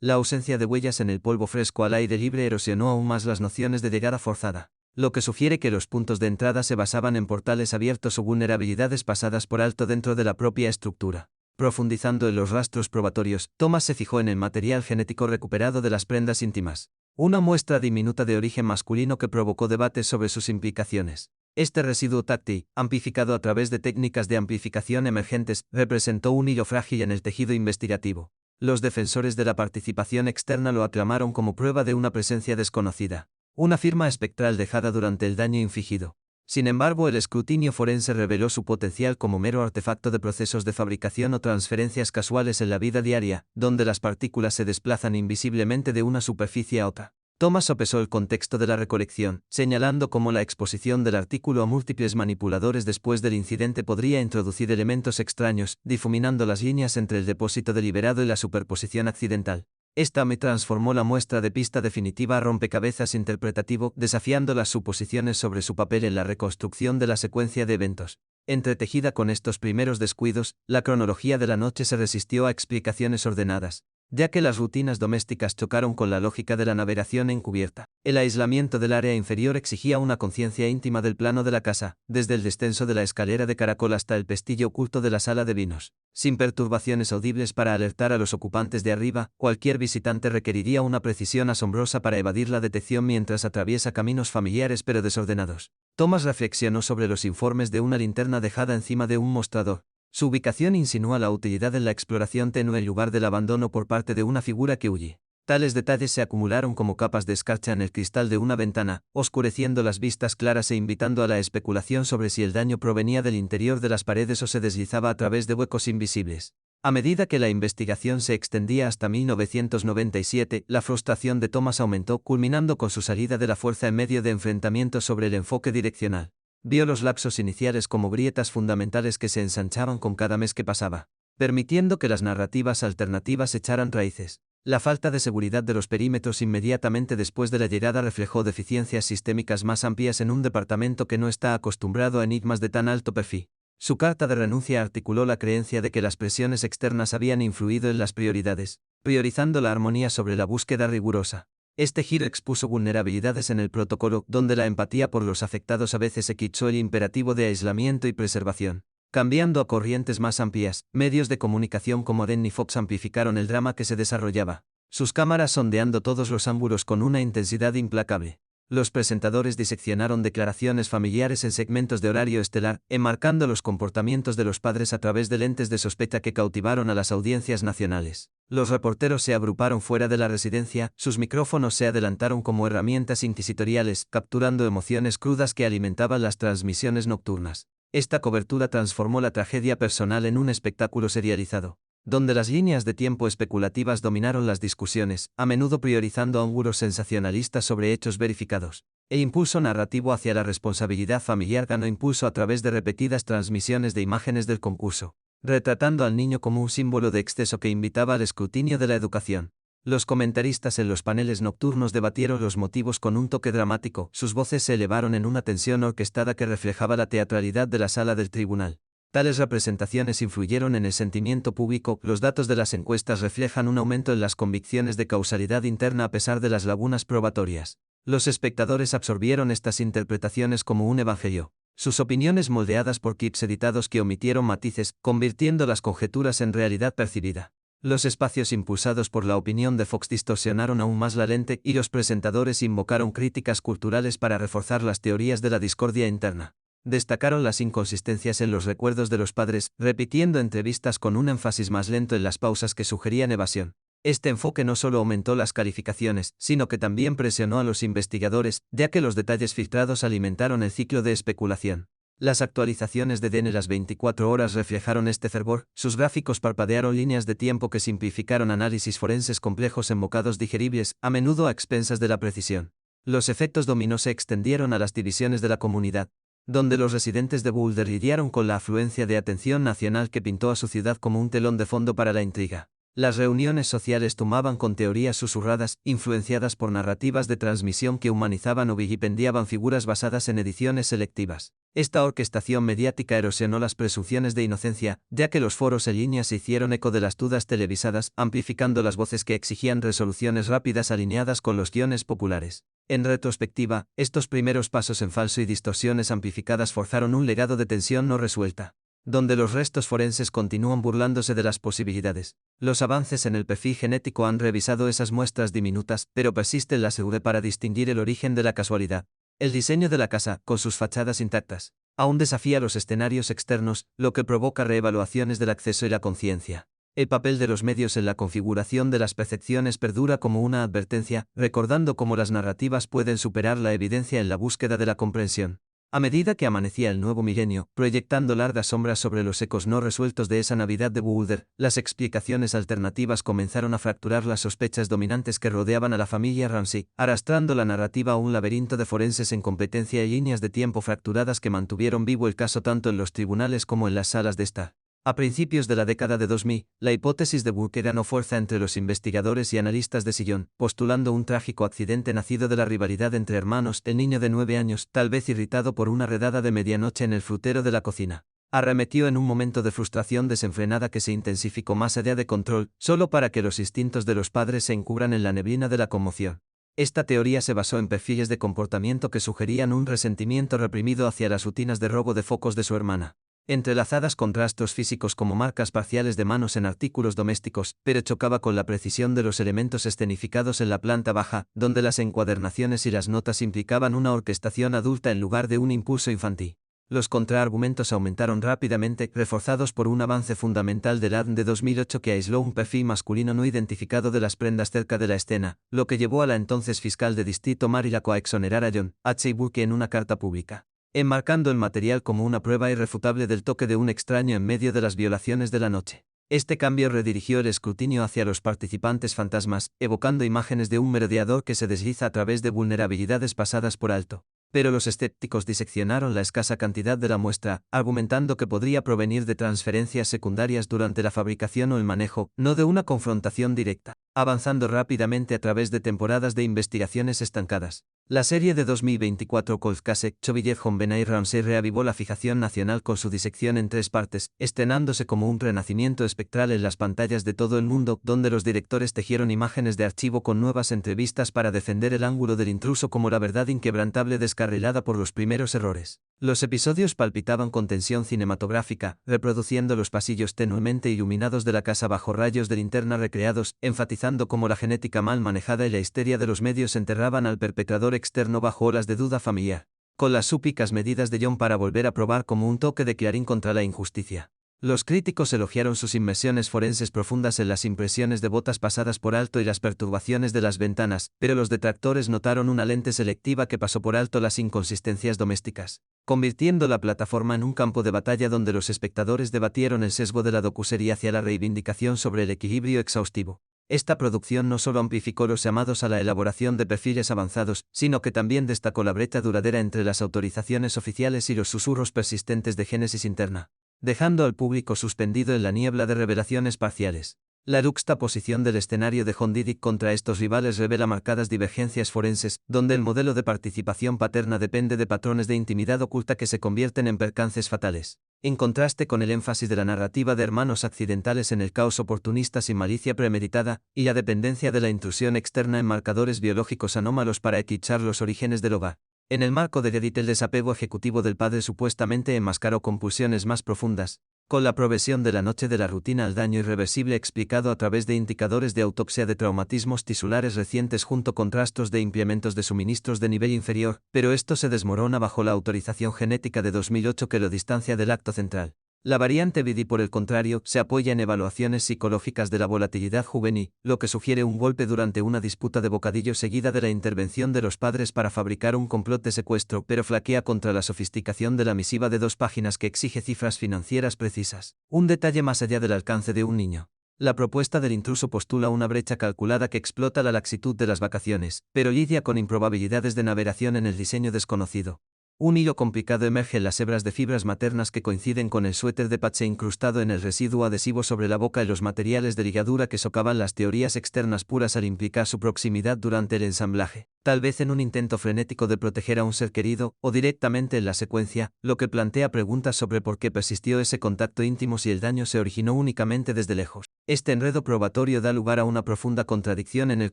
La ausencia de huellas en el polvo fresco al aire libre erosionó aún más las nociones de llegada forzada, lo que sugiere que los puntos de entrada se basaban en portales abiertos o vulnerabilidades pasadas por alto dentro de la propia estructura. Profundizando en los rastros probatorios, Thomas se fijó en el material genético recuperado de las prendas íntimas. Una muestra diminuta de origen masculino que provocó debates sobre sus implicaciones. Este residuo táctil, amplificado a través de técnicas de amplificación emergentes, representó un hilo frágil en el tejido investigativo. Los defensores de la participación externa lo aclamaron como prueba de una presencia desconocida, una firma espectral dejada durante el daño infligido. Sin embargo, el escrutinio forense reveló su potencial como mero artefacto de procesos de fabricación o transferencias casuales en la vida diaria, donde las partículas se desplazan invisiblemente de una superficie a otra. Thomas sopesó el contexto de la recolección, señalando cómo la exposición del artículo a múltiples manipuladores después del incidente podría introducir elementos extraños, difuminando las líneas entre el depósito deliberado y la superposición accidental. Esta me transformó la muestra de pista definitiva a rompecabezas interpretativo, desafiando las suposiciones sobre su papel en la reconstrucción de la secuencia de eventos. Entretejida con estos primeros descuidos, la cronología de la noche se resistió a explicaciones ordenadas, ya que las rutinas domésticas chocaron con la lógica de la navegación encubierta. El aislamiento del área inferior exigía una conciencia íntima del plano de la casa, desde el descenso de la escalera de caracol hasta el pestillo oculto de la sala de vinos. Sin perturbaciones audibles para alertar a los ocupantes de arriba, cualquier visitante requeriría una precisión asombrosa para evadir la detección mientras atraviesa caminos familiares pero desordenados. Thomas reflexionó sobre los informes de una linterna dejada encima de un mostrador. Su ubicación insinúa la utilidad en la exploración tenue en lugar del abandono por parte de una figura que huye. Tales detalles se acumularon como capas de escarcha en el cristal de una ventana, oscureciendo las vistas claras e invitando a la especulación sobre si el daño provenía del interior de las paredes o se deslizaba a través de huecos invisibles. A medida que la investigación se extendía hasta 1997, la frustración de Thomas aumentó, culminando con su salida de la fuerza en medio de enfrentamientos sobre el enfoque direccional. Vio los lapsos iniciales como grietas fundamentales que se ensanchaban con cada mes que pasaba, permitiendo que las narrativas alternativas echaran raíces. La falta de seguridad de los perímetros inmediatamente después de la llegada reflejó deficiencias sistémicas más amplias en un departamento que no está acostumbrado a enigmas de tan alto perfil. Su carta de renuncia articuló la creencia de que las presiones externas habían influido en las prioridades, priorizando la armonía sobre la búsqueda rigurosa. Este giro expuso vulnerabilidades en el protocolo, donde la empatía por los afectados a veces eclipsó el imperativo de aislamiento y preservación. Cambiando a corrientes más amplias, medios de comunicación como Den y Fox amplificaron el drama que se desarrollaba, sus cámaras sondeando todos los ángulos con una intensidad implacable. Los presentadores diseccionaron declaraciones familiares en segmentos de horario estelar, enmarcando los comportamientos de los padres a través de lentes de sospecha que cautivaron a las audiencias nacionales. Los reporteros se agruparon fuera de la residencia, sus micrófonos se adelantaron como herramientas inquisitoriales, capturando emociones crudas que alimentaban las transmisiones nocturnas. Esta cobertura transformó la tragedia personal en un espectáculo serializado, donde las líneas de tiempo especulativas dominaron las discusiones, a menudo priorizando ángulos sensacionalistas sobre hechos verificados. El impulso narrativo hacia la responsabilidad familiar ganó impulso a través de repetidas transmisiones de imágenes del concurso, retratando al niño como un símbolo de exceso que invitaba al escrutinio de la educación. Los comentaristas en los paneles nocturnos debatieron los motivos con un toque dramático, sus voces se elevaron en una tensión orquestada que reflejaba la teatralidad de la sala del tribunal. Tales representaciones influyeron en el sentimiento público. Los datos de las encuestas reflejan un aumento en las convicciones de causalidad interna a pesar de las lagunas probatorias. Los espectadores absorbieron estas interpretaciones como un evangelio. Sus opiniones moldeadas por kits editados que omitieron matices, convirtiendo las conjeturas en realidad percibida. Los espacios impulsados por la opinión de Fox distorsionaron aún más la lente y los presentadores invocaron críticas culturales para reforzar las teorías de la discordia interna. Destacaron las inconsistencias en los recuerdos de los padres, repitiendo entrevistas con un énfasis más lento en las pausas que sugerían evasión. Este enfoque no solo aumentó las calificaciones, sino que también presionó a los investigadores, ya que los detalles filtrados alimentaron el ciclo de especulación. Las actualizaciones de DN las 24 horas reflejaron este fervor, sus gráficos parpadearon líneas de tiempo que simplificaron análisis forenses complejos en bocados digeribles, a menudo a expensas de la precisión. Los efectos dominó se extendieron a las divisiones de la comunidad, donde los residentes de Boulder lidiaron con la afluencia de atención nacional que pintó a su ciudad como un telón de fondo para la intriga. Las reuniones sociales tomaban con teorías susurradas, influenciadas por narrativas de transmisión que humanizaban o vilipendiaban figuras basadas en ediciones selectivas. Esta orquestación mediática erosionó las presunciones de inocencia, ya que los foros en línea se hicieron eco de las dudas televisadas, amplificando las voces que exigían resoluciones rápidas alineadas con los guiones populares. En retrospectiva, estos primeros pasos en falso y distorsiones amplificadas forzaron un legado de tensión no resuelta, donde los restos forenses continúan burlándose de las posibilidades. Los avances en el perfil genético han revisado esas muestras diminutas, pero persiste la pseudo para distinguir el origen de la casualidad. El diseño de la casa, con sus fachadas intactas, aún desafía los escenarios externos, lo que provoca reevaluaciones del acceso y la conciencia. El papel de los medios en la configuración de las percepciones perdura como una advertencia, recordando cómo las narrativas pueden superar la evidencia en la búsqueda de la comprensión. A medida que amanecía el nuevo milenio, proyectando largas sombras sobre los ecos no resueltos de esa Navidad de Boulder, las explicaciones alternativas comenzaron a fracturar las sospechas dominantes que rodeaban a la familia Ramsey, arrastrando la narrativa a un laberinto de forenses en competencia y líneas de tiempo fracturadas que mantuvieron vivo el caso tanto en los tribunales como en las salas de estar. A principios de la década de 2000, la hipótesis de Burke ganó fuerza entre los investigadores y analistas de sillón, postulando un trágico accidente nacido de la rivalidad entre hermanos. El niño de 9 años, tal vez irritado por una redada de medianoche en el frutero de la cocina, arremetió en un momento de frustración desenfrenada que se intensificó más allá de control, solo para que los instintos de los padres se encubran en la neblina de la conmoción. Esta teoría se basó en perfiles de comportamiento que sugerían un resentimiento reprimido hacia las rutinas de robo de focos de su hermana, entrelazadas con rastros físicos como marcas parciales de manos en artículos domésticos, pero chocaba con la precisión de los elementos escenificados en la planta baja, donde las encuadernaciones y las notas implicaban una orquestación adulta en lugar de un impulso infantil. Los contraargumentos aumentaron rápidamente, reforzados por un avance fundamental del ADN de 2008 que aisló un perfil masculino no identificado de las prendas cerca de la escena, lo que llevó a la entonces fiscal de distrito Mary Laco a exonerar a John H. Burke en una carta pública, enmarcando el material como una prueba irrefutable del toque de un extraño en medio de las violaciones de la noche. Este cambio redirigió el escrutinio hacia los participantes fantasmas, evocando imágenes de un merodeador que se desliza a través de vulnerabilidades pasadas por alto. Pero los escépticos diseccionaron la escasa cantidad de la muestra, argumentando que podría provenir de transferencias secundarias durante la fabricación o el manejo, no de una confrontación directa. Avanzando rápidamente a través de temporadas de investigaciones estancadas, la serie de 2024 Cold Case Chovillet JonBenét Ramsey reavivó la fijación nacional con su disección en 3 partes, estrenándose como un renacimiento espectral en las pantallas de todo el mundo, donde los directores tejieron imágenes de archivo con nuevas entrevistas para defender el ángulo del intruso como la verdad inquebrantable descarrilada por los primeros errores. Los episodios palpitaban con tensión cinematográfica, reproduciendo los pasillos tenuemente iluminados de la casa bajo rayos de linterna recreados, enfatizando cómo la genética mal manejada y la histeria de los medios enterraban al perpetrador externo bajo horas de duda familiar, con las súplicas medidas de John para volver a probar como un toque de clarín contra la injusticia. Los críticos elogiaron sus inmersiones forenses profundas en las impresiones de botas pasadas por alto y las perturbaciones de las ventanas, pero los detractores notaron una lente selectiva que pasó por alto las inconsistencias domésticas, convirtiendo la plataforma en un campo de batalla donde los espectadores debatieron el sesgo de la docuserie hacia la reivindicación sobre el equilibrio exhaustivo. Esta producción no solo amplificó los llamados a la elaboración de perfiles avanzados, sino que también destacó la brecha duradera entre las autorizaciones oficiales y los susurros persistentes de génesis interna. dejando al público suspendido en la niebla de revelaciones parciales. La yuxtaposición del escenario de John Diddick contra estos rivales revela marcadas divergencias forenses, donde el modelo de participación paterna depende de patrones de intimidad oculta que se convierten en percances fatales. En contraste con el énfasis de la narrativa de hermanos accidentales en el caos oportunista sin malicia premeditada, y la dependencia de la intrusión externa en marcadores biológicos anómalos para eclipsar los orígenes del hogar. En el marco de Diddick, el desapego ejecutivo del padre supuestamente enmascaró compulsiones más profundas, con la progresión de la noche de la rutina al daño irreversible explicado a través de indicadores de autopsia de traumatismos tisulares recientes junto con rastros de implementos de suministros de nivel inferior, pero esto se desmorona bajo la autorización genética de 2008 que lo distancia del acto central. La variante BD, por el contrario, se apoya en evaluaciones psicológicas de la volatilidad juvenil, lo que sugiere un golpe durante una disputa de bocadillo seguida de la intervención de los padres para fabricar un complot de secuestro, pero flaquea contra la sofisticación de la misiva de 2 páginas que exige cifras financieras precisas. Un detalle más allá del alcance de un niño. La propuesta del intruso postula una brecha calculada que explota la laxitud de las vacaciones, pero lidia con improbabilidades de navegación en el diseño desconocido. Un hilo complicado emerge en las hebras de fibras maternas que coinciden con el suéter de pache incrustado en el residuo adhesivo sobre la boca y los materiales de ligadura que socavan las teorías externas puras al implicar su proximidad durante el ensamblaje, tal vez en un intento frenético de proteger a un ser querido, o directamente en la secuencia, lo que plantea preguntas sobre por qué persistió ese contacto íntimo si el daño se originó únicamente desde lejos. Este enredo probatorio da lugar a una profunda contradicción en el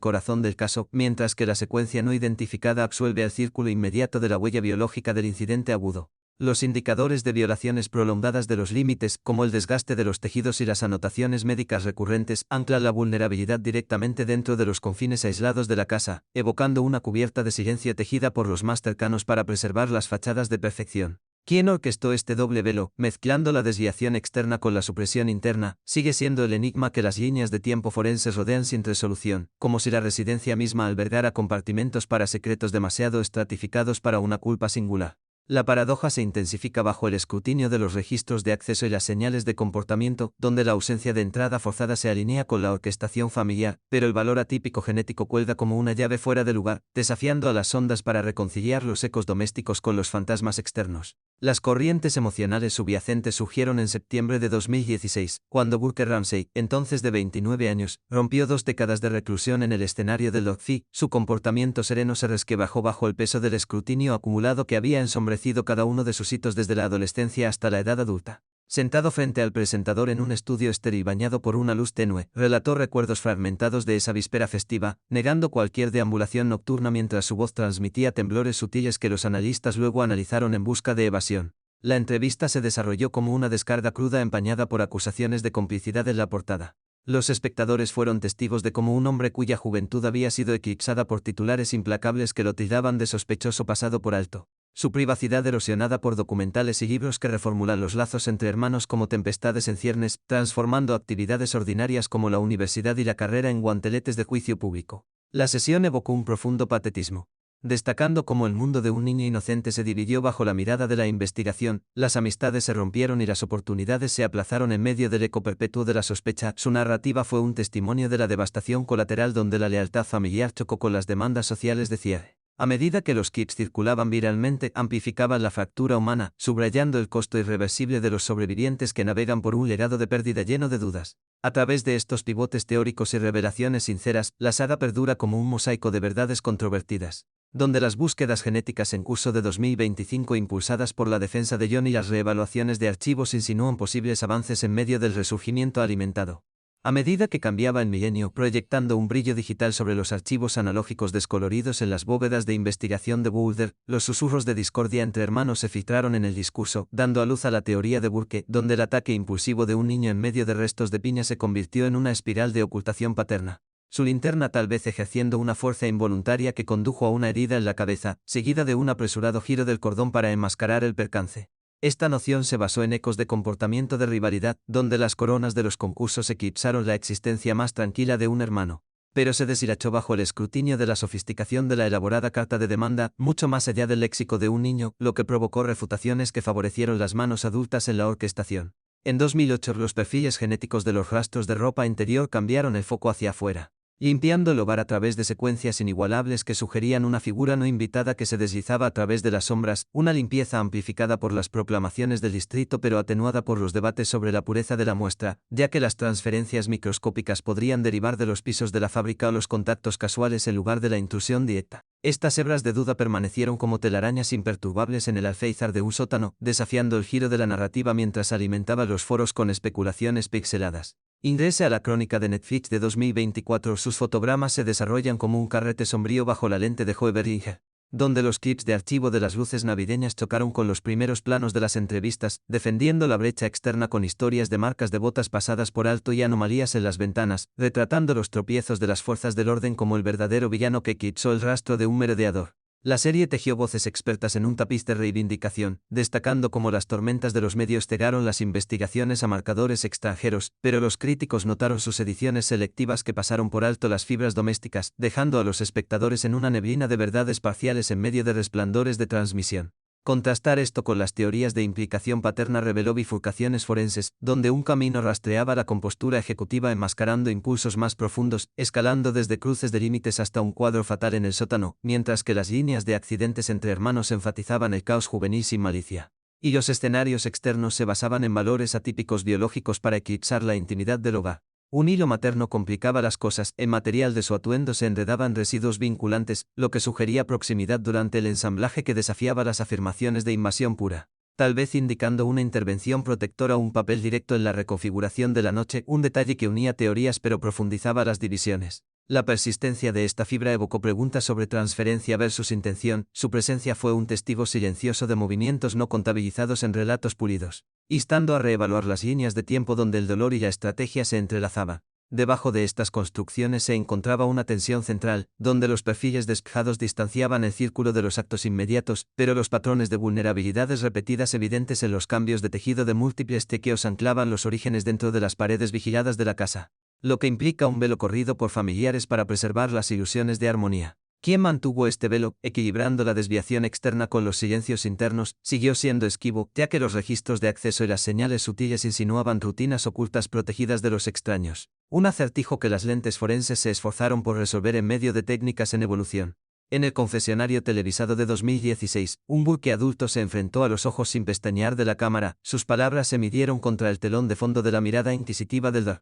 corazón del caso, mientras que la secuencia no identificada absuelve al círculo inmediato de la huella biológica del incidente agudo. Los indicadores de violaciones prolongadas de los límites, como el desgaste de los tejidos y las anotaciones médicas recurrentes, anclan la vulnerabilidad directamente dentro de los confines aislados de la casa, evocando una cubierta de silencio tejida por los más cercanos para preservar las fachadas de perfección. ¿Quién orquestó este doble velo, mezclando la desviación externa con la supresión interna? Sigue siendo el enigma que las líneas de tiempo forenses rodean sin resolución, como si la residencia misma albergara compartimentos para secretos demasiado estratificados para una culpa singular. La paradoja se intensifica bajo el escrutinio de los registros de acceso y las señales de comportamiento, donde la ausencia de entrada forzada se alinea con la orquestación familiar, pero el valor atípico genético cuelga como una llave fuera de lugar, desafiando a las sondas para reconciliar los ecos domésticos con los fantasmas externos. Las corrientes emocionales subyacentes surgieron en septiembre de 2016, cuando Burke Ramsey, entonces de 29 años, rompió 2 décadas de reclusión en el escenario del Dogfight. Su comportamiento sereno se resquebrajó bajo el peso del escrutinio acumulado que había ensombrecido cada uno de sus hitos desde la adolescencia hasta la edad adulta. Sentado frente al presentador en un estudio estéril bañado por una luz tenue, relató recuerdos fragmentados de esa víspera festiva, negando cualquier deambulación nocturna mientras su voz transmitía temblores sutiles que los analistas luego analizaron en busca de evasión. La entrevista se desarrolló como una descarga cruda empañada por acusaciones de complicidad en la portada. Los espectadores fueron testigos de cómo un hombre cuya juventud había sido eclipsada por titulares implacables que lo tildaban de sospechoso pasado por alto. Su privacidad erosionada por documentales y libros que reformulan los lazos entre hermanos como tempestades en ciernes, transformando actividades ordinarias como la universidad y la carrera en guanteletes de juicio público. La sesión evocó un profundo patetismo. Destacando cómo el mundo de un niño inocente se dividió bajo la mirada de la investigación, las amistades se rompieron y las oportunidades se aplazaron en medio del eco perpetuo de la sospecha. Su narrativa fue un testimonio de la devastación colateral donde la lealtad familiar chocó con las demandas sociales de cierre. A medida que los clips circulaban viralmente, amplificaban la fractura humana, subrayando el costo irreversible de los sobrevivientes que navegan por un legado de pérdida lleno de dudas. A través de estos pivotes teóricos y revelaciones sinceras, la saga perdura como un mosaico de verdades controvertidas, donde las búsquedas genéticas en curso de 2025 impulsadas por la defensa de John y las reevaluaciones de archivos insinúan posibles avances en medio del resurgimiento alimentado. A medida que cambiaba el milenio, proyectando un brillo digital sobre los archivos analógicos descoloridos en las bóvedas de investigación de Boulder, los susurros de discordia entre hermanos se filtraron en el discurso, dando a luz a la teoría de Burke, donde el ataque impulsivo de un niño en medio de restos de piña se convirtió en una espiral de ocultación paterna. Su linterna tal vez ejerciendo una fuerza involuntaria que condujo a una herida en la cabeza, seguida de un apresurado giro del cordón para enmascarar el percance. Esta noción se basó en ecos de comportamiento de rivalidad, donde las coronas de los concursos eclipsaron la existencia más tranquila de un hermano. Pero se deshilachó bajo el escrutinio de la sofisticación de la elaborada carta de demanda, mucho más allá del léxico de un niño, lo que provocó refutaciones que favorecieron las manos adultas en la orquestación. En 2008 los perfiles genéticos de los rastros de ropa interior cambiaron el foco hacia afuera. limpiando el hogar a través de secuencias inigualables que sugerían una figura no invitada que se deslizaba a través de las sombras, una limpieza amplificada por las proclamaciones del distrito pero atenuada por los debates sobre la pureza de la muestra, ya que las transferencias microscópicas podrían derivar de los pisos de la fábrica o los contactos casuales en lugar de la intrusión directa. Estas hebras de duda permanecieron como telarañas imperturbables en el alféizar de un sótano, desafiando el giro de la narrativa mientras alimentaba los foros con especulaciones pixeladas. Ingrese a la crónica de Netflix de 2024. Sus fotogramas se desarrollan como un carrete sombrío bajo la lente de Joe Berlinger, donde los clips de archivo de las luces navideñas chocaron con los primeros planos de las entrevistas, defendiendo la brecha externa con historias de marcas de botas pasadas por alto y anomalías en las ventanas, retratando los tropiezos de las fuerzas del orden como el verdadero villano que eclipsó el rastro de un merodeador. La serie tejió voces expertas en un tapiz de reivindicación, destacando cómo las tormentas de los medios cegaron las investigaciones a marcadores extranjeros, pero los críticos notaron sus ediciones selectivas que pasaron por alto las fibras domésticas, dejando a los espectadores en una neblina de verdades parciales en medio de resplandores de transmisión. Contrastar esto con las teorías de implicación paterna reveló bifurcaciones forenses, donde un camino rastreaba la compostura ejecutiva enmascarando impulsos más profundos, escalando desde cruces de límites hasta un cuadro fatal en el sótano, mientras que las líneas de accidentes entre hermanos enfatizaban el caos juvenil sin malicia. Y los escenarios externos se basaban en valores atípicos biológicos para eclipsar la intimidad del hogar. Un hilo materno complicaba las cosas, el material de su atuendo se enredaban residuos vinculantes, lo que sugería proximidad durante el ensamblaje que desafiaba las afirmaciones de invasión pura, tal vez indicando una intervención protectora o un papel directo en la reconfiguración de la noche, un detalle que unía teorías pero profundizaba las divisiones. La persistencia de esta fibra evocó preguntas sobre transferencia versus intención, su presencia fue un testigo silencioso de movimientos no contabilizados en relatos pulidos, instando a reevaluar las líneas de tiempo donde el dolor y la estrategia se entrelazaban. Debajo de estas construcciones se encontraba una tensión central, donde los perfiles despejados distanciaban el círculo de los actos inmediatos, pero los patrones de vulnerabilidades repetidas evidentes en los cambios de tejido de múltiples tequeos anclaban los orígenes dentro de las paredes vigiladas de la casa, lo que implica un velo corrido por familiares para preservar las ilusiones de armonía. ¿Quién mantuvo este velo, equilibrando la desviación externa con los silencios internos? Siguió siendo esquivo, ya que los registros de acceso y las señales sutiles insinuaban rutinas ocultas protegidas de los extraños. Un acertijo que las lentes forenses se esforzaron por resolver en medio de técnicas en evolución. En el confesionario televisado de 2016, un buque adulto se enfrentó a los ojos sin pestañear de la cámara, sus palabras se midieron contra el telón de fondo de la mirada inquisitiva del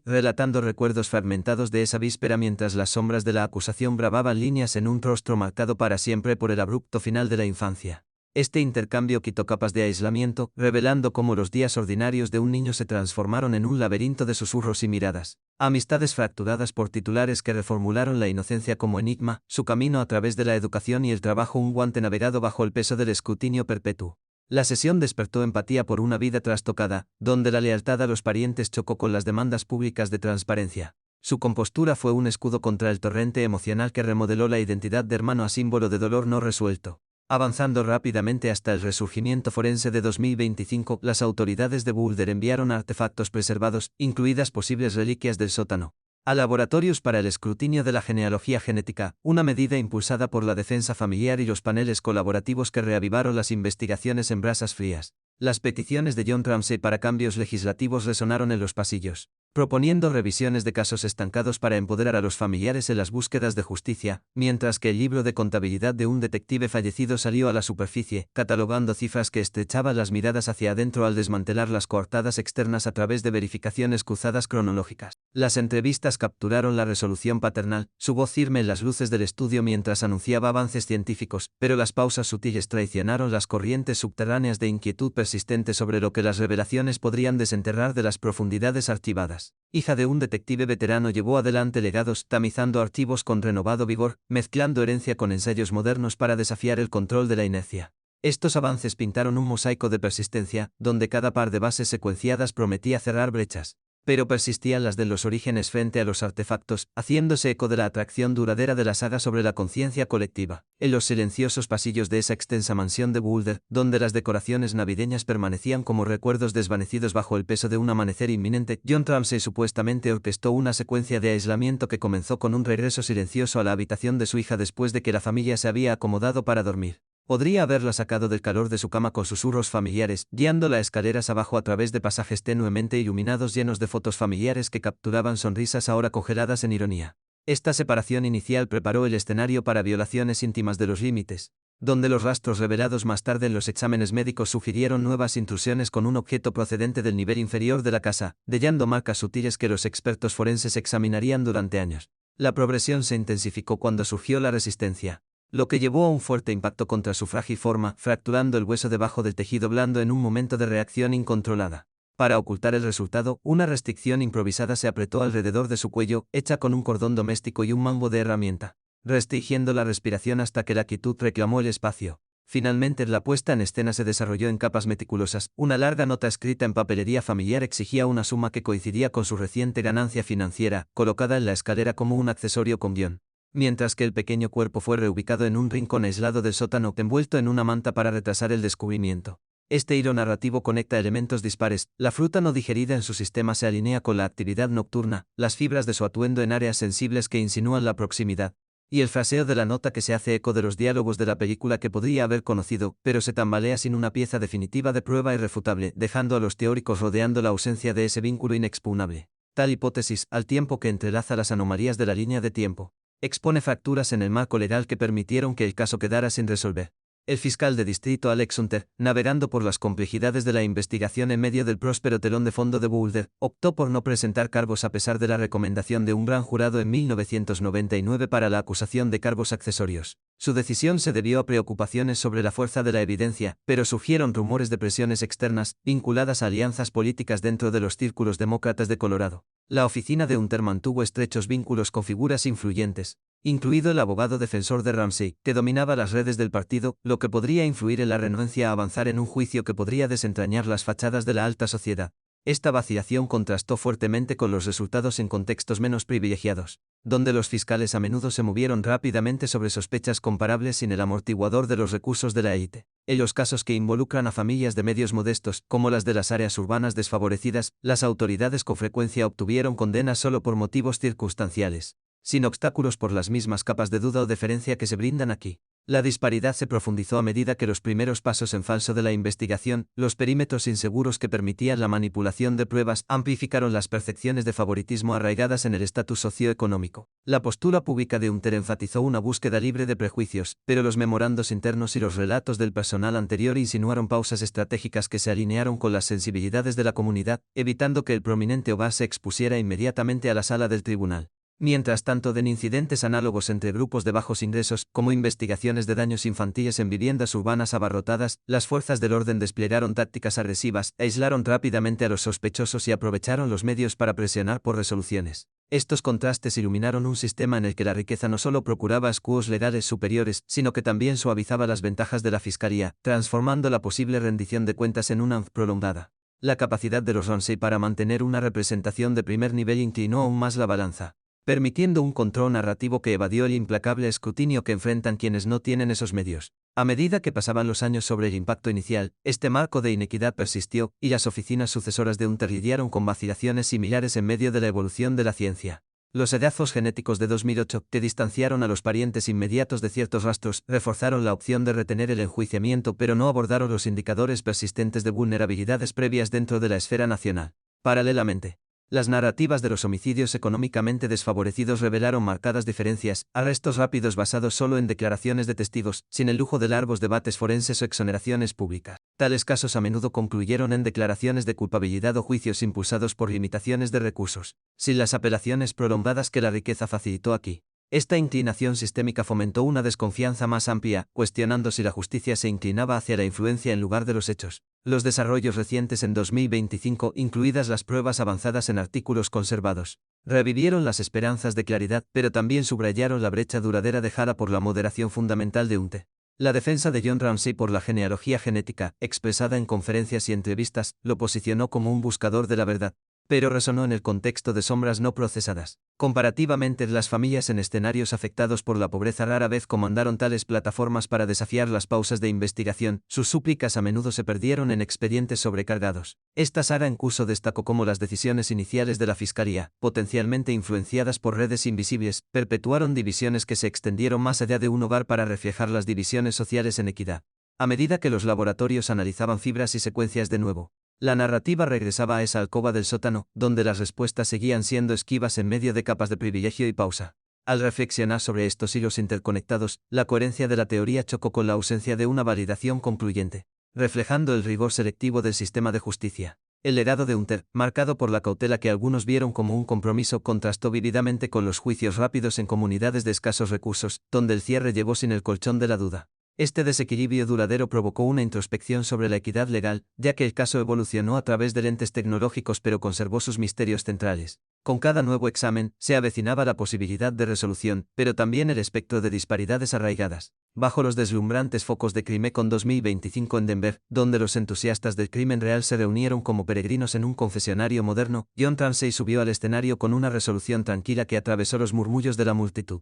relatando recuerdos fragmentados de esa víspera mientras las sombras de la acusación bravaban líneas en un rostro marcado para siempre por el abrupto final de la infancia. Este intercambio quitó capas de aislamiento, revelando cómo los días ordinarios de un niño se transformaron en un laberinto de susurros y miradas. Amistades fracturadas por titulares que reformularon la inocencia como enigma, su camino a través de la educación y el trabajo un guante navegado bajo el peso del escrutinio perpetuo. La sesión despertó empatía por una vida trastocada, donde la lealtad a los parientes chocó con las demandas públicas de transparencia. Su compostura fue un escudo contra el torrente emocional que remodeló la identidad de hermano a símbolo de dolor no resuelto. Avanzando rápidamente hasta el resurgimiento forense de 2025, las autoridades de Boulder enviaron artefactos preservados, incluidas posibles reliquias del sótano, a laboratorios para el escrutinio de la genealogía genética, una medida impulsada por la defensa familiar y los paneles colaborativos que reavivaron las investigaciones en brasas frías. Las peticiones de John Ramsey para cambios legislativos resonaron en los pasillos, proponiendo revisiones de casos estancados para empoderar a los familiares en las búsquedas de justicia, mientras que el libro de contabilidad de un detective fallecido salió a la superficie, catalogando cifras que estrechaban las miradas hacia adentro al desmantelar las coartadas externas a través de verificaciones cruzadas cronológicas. Las entrevistas capturaron la resolución paternal, su voz firme en las luces del estudio mientras anunciaba avances científicos, pero las pausas sutiles traicionaron las corrientes subterráneas de inquietud persistente sobre lo que las revelaciones podrían desenterrar de las profundidades archivadas. Hija de un detective veterano, llevó adelante legados, tamizando archivos con renovado vigor, mezclando herencia con ensayos modernos para desafiar el control de la inercia. Estos avances pintaron un mosaico de persistencia, donde cada par de bases secuenciadas prometía cerrar brechas, pero persistían las de los orígenes frente a los artefactos, haciéndose eco de la atracción duradera de la saga sobre la conciencia colectiva. En los silenciosos pasillos de esa extensa mansión de Boulder, donde las decoraciones navideñas permanecían como recuerdos desvanecidos bajo el peso de un amanecer inminente, John Ramsey supuestamente orquestó una secuencia de aislamiento que comenzó con un regreso silencioso a la habitación de su hija después de que la familia se había acomodado para dormir. Podría haberla sacado del calor de su cama con susurros familiares, guiándola escaleras abajo a través de pasajes tenuemente iluminados llenos de fotos familiares que capturaban sonrisas ahora congeladas en ironía. Esta separación inicial preparó el escenario para violaciones íntimas de los límites, donde los rastros revelados más tarde en los exámenes médicos sugirieron nuevas intrusiones con un objeto procedente del nivel inferior de la casa, dejando marcas sutiles que los expertos forenses examinarían durante años. La progresión se intensificó cuando surgió la resistencia, lo que llevó a un fuerte impacto contra su frágil forma, fracturando el hueso debajo del tejido blando en un momento de reacción incontrolada. Para ocultar el resultado, una restricción improvisada se apretó alrededor de su cuello, hecha con un cordón doméstico y un mambo de herramienta, restringiendo la respiración hasta que la quietud reclamó el espacio. Finalmente la puesta en escena se desarrolló en capas meticulosas. Una larga nota escrita en papelería familiar exigía una suma que coincidía con su reciente ganancia financiera, colocada en la escalera como un accesorio con guión. Mientras que el pequeño cuerpo fue reubicado en un rincón aislado del sótano, envuelto en una manta para retrasar el descubrimiento. Este hilo narrativo conecta elementos dispares. La fruta no digerida en su sistema se alinea con la actividad nocturna, las fibras de su atuendo en áreas sensibles que insinúan la proximidad, y el fraseo de la nota que se hace eco de los diálogos de la película que podría haber conocido, pero se tambalea sin una pieza definitiva de prueba irrefutable, dejando a los teóricos rodeando la ausencia de ese vínculo inexpugnable. Tal hipótesis, al tiempo que entrelaza las anomalías de la línea de tiempo, expone fracturas en el marco legal que permitieron que el caso quedara sin resolver. El fiscal de distrito Alex Hunter, navegando por las complejidades de la investigación en medio del próspero telón de fondo de Boulder, optó por no presentar cargos a pesar de la recomendación de un gran jurado en 1999 para la acusación de cargos accesorios. Su decisión se debió a preocupaciones sobre la fuerza de la evidencia, pero surgieron rumores de presiones externas, vinculadas a alianzas políticas dentro de los círculos demócratas de Colorado. La oficina de Hunter mantuvo estrechos vínculos con figuras influyentes, incluido el abogado defensor de Ramsey, que dominaba las redes del partido, lo que podría influir en la renuencia a avanzar en un juicio que podría desentrañar las fachadas de la alta sociedad. Esta vacilación contrastó fuertemente con los resultados en contextos menos privilegiados, donde los fiscales a menudo se movieron rápidamente sobre sospechas comparables sin el amortiguador de los recursos de la élite. En los casos que involucran a familias de medios modestos, como las de las áreas urbanas desfavorecidas, las autoridades con frecuencia obtuvieron condenas solo por motivos circunstanciales, sin obstáculos por las mismas capas de duda o deferencia que se brindan aquí. La disparidad se profundizó a medida que los primeros pasos en falso de la investigación, los perímetros inseguros que permitían la manipulación de pruebas, amplificaron las percepciones de favoritismo arraigadas en el estatus socioeconómico. La postura pública de Hunter enfatizó una búsqueda libre de prejuicios, pero los memorandos internos y los relatos del personal anterior insinuaron pausas estratégicas que se alinearon con las sensibilidades de la comunidad, evitando que el prominente hogar se expusiera inmediatamente a la sala del tribunal. Mientras tanto, en incidentes análogos entre grupos de bajos ingresos, como investigaciones de daños infantiles en viviendas urbanas abarrotadas, las fuerzas del orden desplegaron tácticas agresivas, aislaron rápidamente a los sospechosos y aprovecharon los medios para presionar por resoluciones. Estos contrastes iluminaron un sistema en el que la riqueza no solo procuraba escudos legales superiores, sino que también suavizaba las ventajas de la fiscalía, transformando la posible rendición de cuentas en una prolongada. La capacidad de los Ramsey para mantener una representación de primer nivel inclinó aún más la balanza, permitiendo un control narrativo que evadió el implacable escrutinio que enfrentan quienes no tienen esos medios. A medida que pasaban los años sobre el impacto inicial, este marco de inequidad persistió, y las oficinas sucesoras de Hunter lidiaron con vacilaciones similares en medio de la evolución de la ciencia. Los hallazgos genéticos de 2008, que distanciaron a los parientes inmediatos de ciertos rastros, reforzaron la opción de retener el enjuiciamiento pero no abordaron los indicadores persistentes de vulnerabilidades previas dentro de la esfera nacional. Paralelamente, las narrativas de los homicidios económicamente desfavorecidos revelaron marcadas diferencias, arrestos rápidos basados solo en declaraciones de testigos, sin el lujo de largos debates forenses o exoneraciones públicas. Tales casos a menudo concluyeron en declaraciones de culpabilidad o juicios impulsados por limitaciones de recursos, sin las apelaciones prolongadas que la riqueza facilitó aquí. Esta inclinación sistémica fomentó una desconfianza más amplia, cuestionando si la justicia se inclinaba hacia la influencia en lugar de los hechos. Los desarrollos recientes en 2025, incluidas las pruebas avanzadas en artículos conservados, revivieron las esperanzas de claridad, pero también subrayaron la brecha duradera dejada por la moderación fundamental de Hunter. La defensa de John Ramsey por la genealogía genética, expresada en conferencias y entrevistas, lo posicionó como un buscador de la verdad, pero resonó en el contexto de sombras no procesadas. Comparativamente, las familias en escenarios afectados por la pobreza rara vez comandaron tales plataformas para desafiar las pausas de investigación, sus súplicas a menudo se perdieron en expedientes sobrecargados. Esta saga en curso destacó cómo las decisiones iniciales de la fiscalía, potencialmente influenciadas por redes invisibles, perpetuaron divisiones que se extendieron más allá de un hogar para reflejar las divisiones sociales en equidad. A medida que los laboratorios analizaban fibras y secuencias de nuevo, la narrativa regresaba a esa alcoba del sótano, donde las respuestas seguían siendo esquivas en medio de capas de privilegio y pausa. Al reflexionar sobre estos hilos interconectados, la coherencia de la teoría chocó con la ausencia de una validación concluyente, reflejando el rigor selectivo del sistema de justicia. El legado de Hunter, marcado por la cautela que algunos vieron como un compromiso, contrastó vívidamente con los juicios rápidos en comunidades de escasos recursos, donde el cierre llegó sin el colchón de la duda. Este desequilibrio duradero provocó una introspección sobre la equidad legal, ya que el caso evolucionó a través de lentes tecnológicos pero conservó sus misterios centrales. Con cada nuevo examen, se avecinaba la posibilidad de resolución, pero también el espectro de disparidades arraigadas. Bajo los deslumbrantes focos de CrimeCon 2025 en Denver, donde los entusiastas del crimen real se reunieron como peregrinos en un confesionario moderno, John Ramsey subió al escenario con una resolución tranquila que atravesó los murmullos de la multitud.